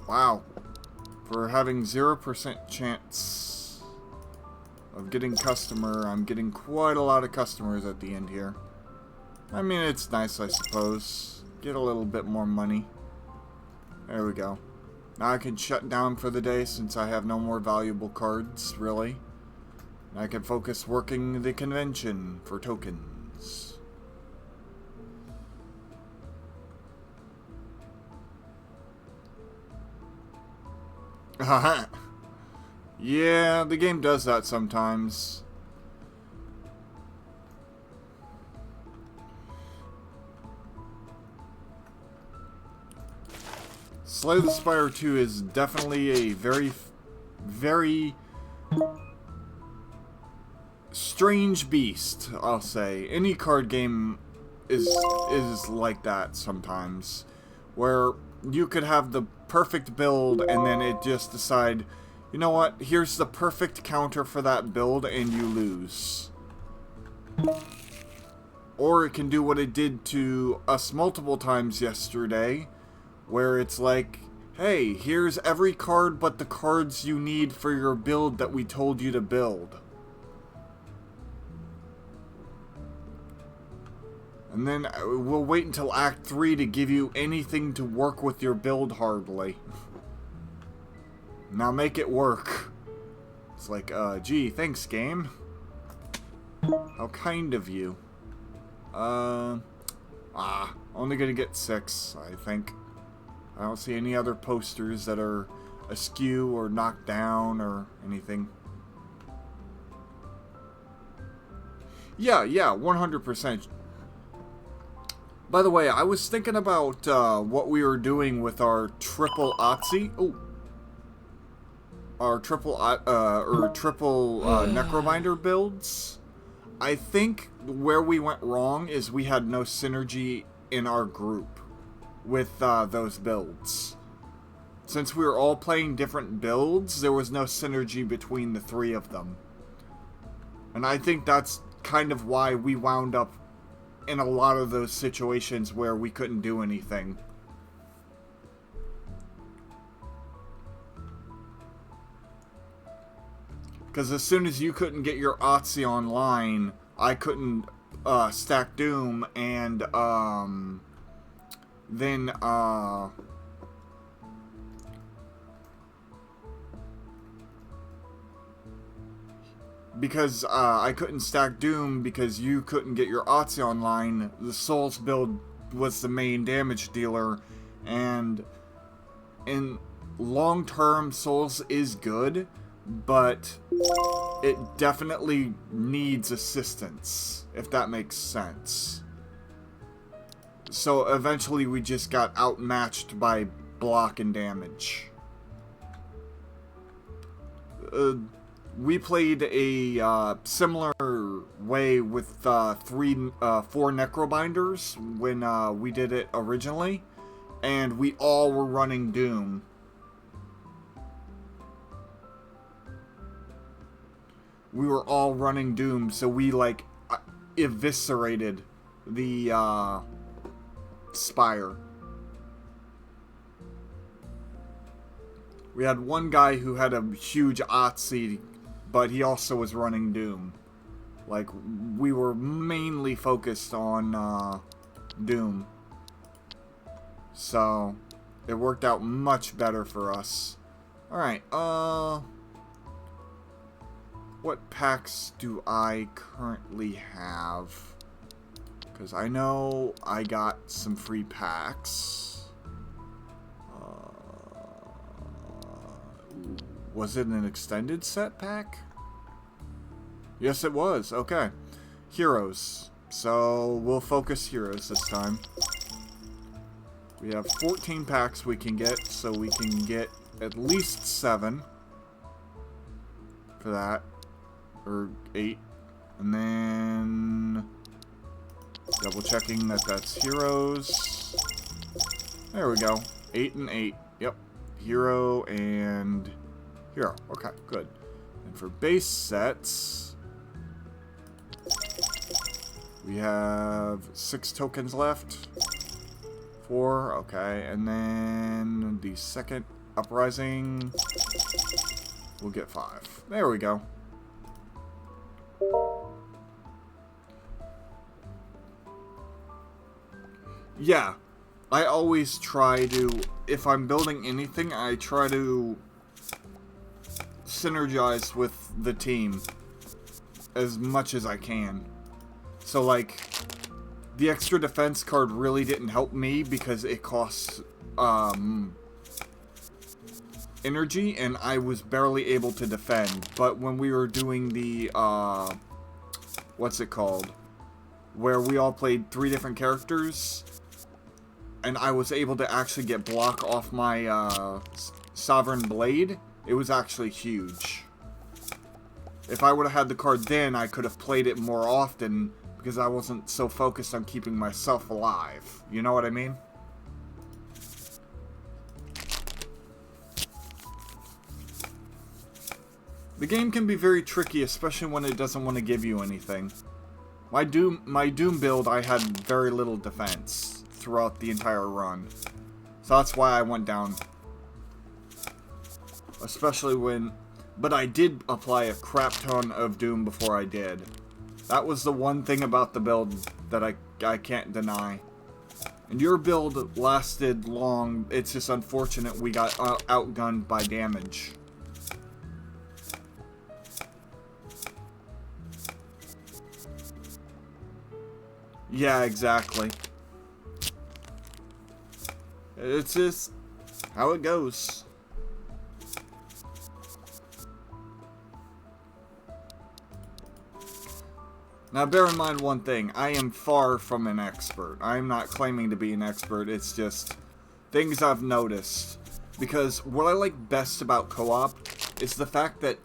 Wow. For having 0% chance of getting customer, I'm getting quite a lot of customers at the end here. I mean, it's nice, I suppose. Get a little bit more money. There we go. Now I can shut down for the day since I have no more valuable cards, really. I can focus working the convention for tokens. Haha. Yeah, the game does that sometimes. Slay the Spire 2 is definitely a very strange beast, I'll say. Any card game is like that sometimes, where you could have the perfect build and then it just decide, you know what, here's the perfect counter for that build, and you lose. Or it can do what it did to us multiple times yesterday, where it's like, hey, here's every card but the cards you need for your build that we told you to build. And then we'll wait until Act 3 to give you anything to work with your build hardly. Now make it work. It's like, gee, thanks, game. How kind of you. Only gonna get 6, I think. I don't see any other posters that are askew or knocked down or anything. Yeah, 100%. By the way, I was thinking about what we were doing with our triple Otzi. Oh. Our triple Necrobinder builds. I think where we went wrong is we had no synergy in our group with those builds. Since we were all playing different builds, there was no synergy between the three of them. And I think that's kind of why we wound up in a lot of those situations where we couldn't do anything. Because as soon as you couldn't get your Otzi online, I couldn't stack Doom, and then because I couldn't stack Doom because you couldn't get your Otzi online, the Souls build was the main damage dealer, and in long term, Souls is good, but it definitely needs assistance, if that makes sense. So eventually we just got outmatched by block and damage. We played a similar way with 4 Necrobinders when we did it originally, and we all were running Doom. We were all running Doom, so we, like, eviscerated the Spire. We had one guy who had a huge Otzi, but he also was running Doom. Like, we were mainly focused on Doom. So, it worked out much better for us. Alright, what packs do I currently have? Because I know I got some free packs. Was it an extended set pack? Yes, it was. Okay. Heroes. So, we'll focus heroes this time. We have 14 packs we can get, so we can get at least 7 for that. Or 8. And then double checking that that's heroes. There we go. 8 and 8. Yep. Hero and hero. Okay, good. And for base sets, we have 6 tokens left. 4, okay. And then the second uprising, we'll get 5. There we go. Yeah, I always try to, if I'm building anything, I try to synergize with the team as much as I can. So, like, the extra defense card really didn't help me because it costs energy, and I was barely able to defend. But when we were doing the, what's it called? Where we all played 3 different characters, and I was able to actually get block off my Sovereign Blade, it was actually huge. If I would have had the card then, I could have played it more often because I wasn't so focused on keeping myself alive. You know what I mean? The game can be very tricky, especially when it doesn't want to give you anything. My Doom build, I had very little defense throughout the entire run. So that's why I went down. Especially when... But I did apply a crap ton of Doom before I did. That was the one thing about the build that I can't deny. And your build lasted long. It's just unfortunate we got outgunned by damage. Yeah, exactly. It's just how it goes. Now bear in mind one thing, I am far from an expert. I'm not claiming to be an expert, it's just things I've noticed. Because what I like best about co-op is the fact that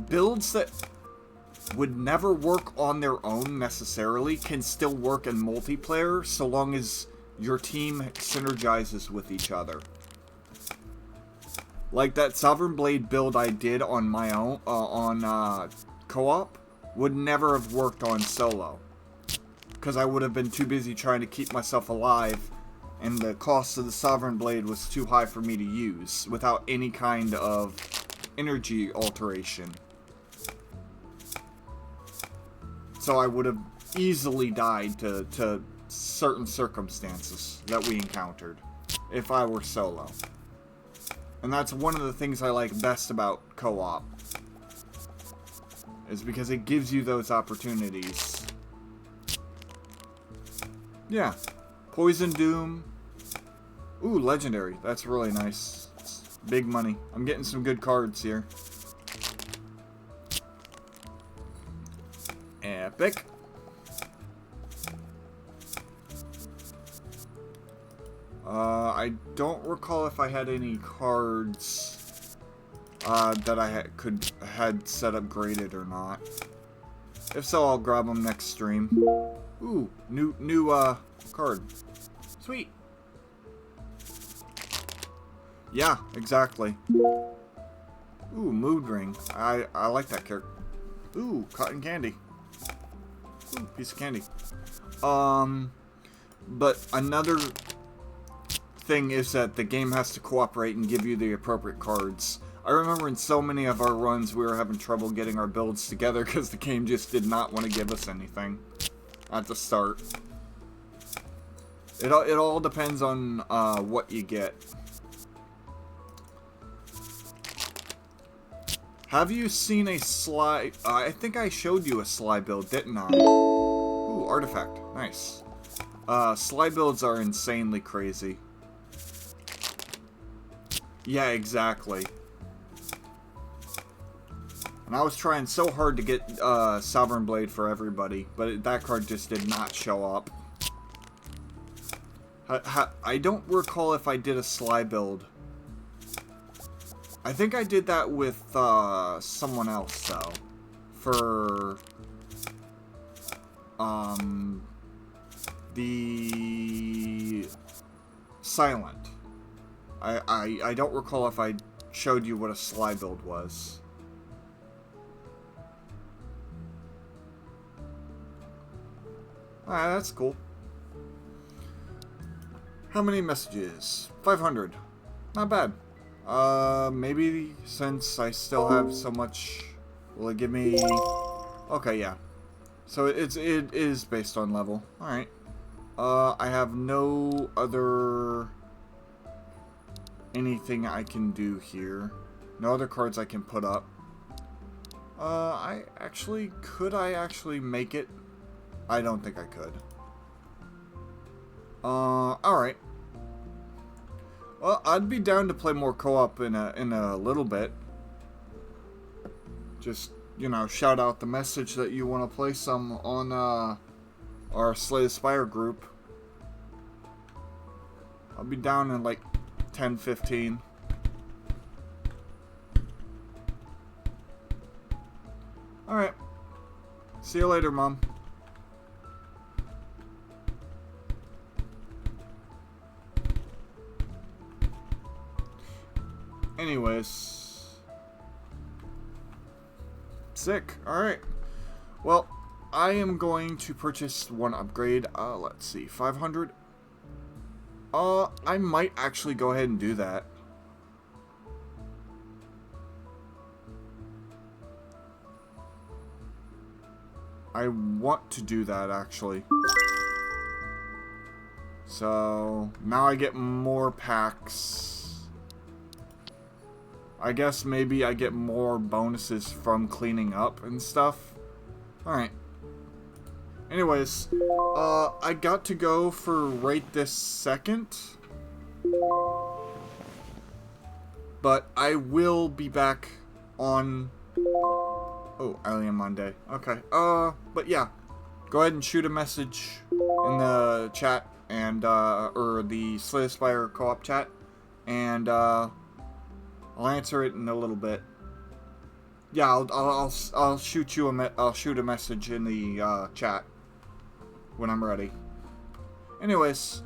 builds that would never work on their own necessarily can still work in multiplayer so long as your team synergizes with each other. Like that Sovereign Blade build I did on my own, on co-op, would never have worked on solo. Because I would have been too busy trying to keep myself alive, and the cost of the Sovereign Blade was too high for me to use, without any kind of energy alteration. So I would have easily died to certain circumstances that we encountered, if I were solo. And that's one of the things I like best about co-op, is because it gives you those opportunities. Yeah. Poison Doom. Ooh, legendary. That's really nice. It's big money. I'm getting some good cards here. Epic. I don't recall if I had any cards that I had set up graded or not. If so, I'll grab them next stream. Ooh, new card. Sweet. Yeah, exactly. Ooh, Mood Ring. I like that character. Ooh, cotton candy. Ooh, piece of candy. But another thing is that the game has to cooperate and give you the appropriate cards. I remember in so many of our runs we were having trouble getting our builds together because the game just did not want to give us anything at the start. It all depends on what you get. Have you seen a Sly... I think I showed you a Sly build, didn't I? Ooh, artifact. Nice. Sly builds are insanely crazy. Yeah, exactly. And I was trying so hard to get Sovereign Blade for everybody, but that card just did not show up. I don't recall if I did a Sly build. I think I did that with someone else, though. For the Silent. I don't recall if I showed you what a Sly build was. Alright, that's cool. How many messages? 500. Not bad. Maybe since I still have so much, will it give me... Okay, yeah. So it is based on level. Alright. I have no other... anything I can do here. No other cards I can put up. Could I actually make it? I don't think I could. Alright. Well, I'd be down to play more co-op in a little bit. Just, you know, shout out the message that you want to play some on, our Slay the Spire group. I'll be down in, like, 10-15. Alright. See you later, Mom. Anyways. Sick. Alright. Well, I am going to purchase one upgrade. Let's see. 500. I might actually go ahead and do that. I want to do that, actually. So, now I get more packs. I guess maybe I get more bonuses from cleaning up and stuff. Alright. Anyways, I got to go for right this second. But I will be back on... Oh, Alien Monday. Okay. But yeah. Go ahead and shoot a message in the chat and, or the Slay the Spire co-op chat. And, I'll answer it in a little bit. Yeah, I'll shoot you I'll shoot a message in the chat when I'm ready. Anyways,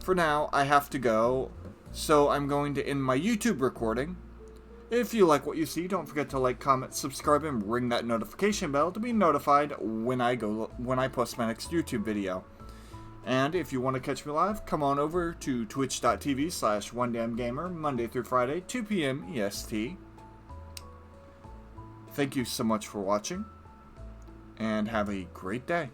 for now, I have to go, so I'm going to end my YouTube recording. If you like what you see, don't forget to like, comment, subscribe, and ring that notification bell to be notified when I post my next YouTube video. And if you want to catch me live, come on over to twitch.tv/OneDamnGamer, Monday through Friday, 2 p.m. EST. Thank you so much for watching, and have a great day.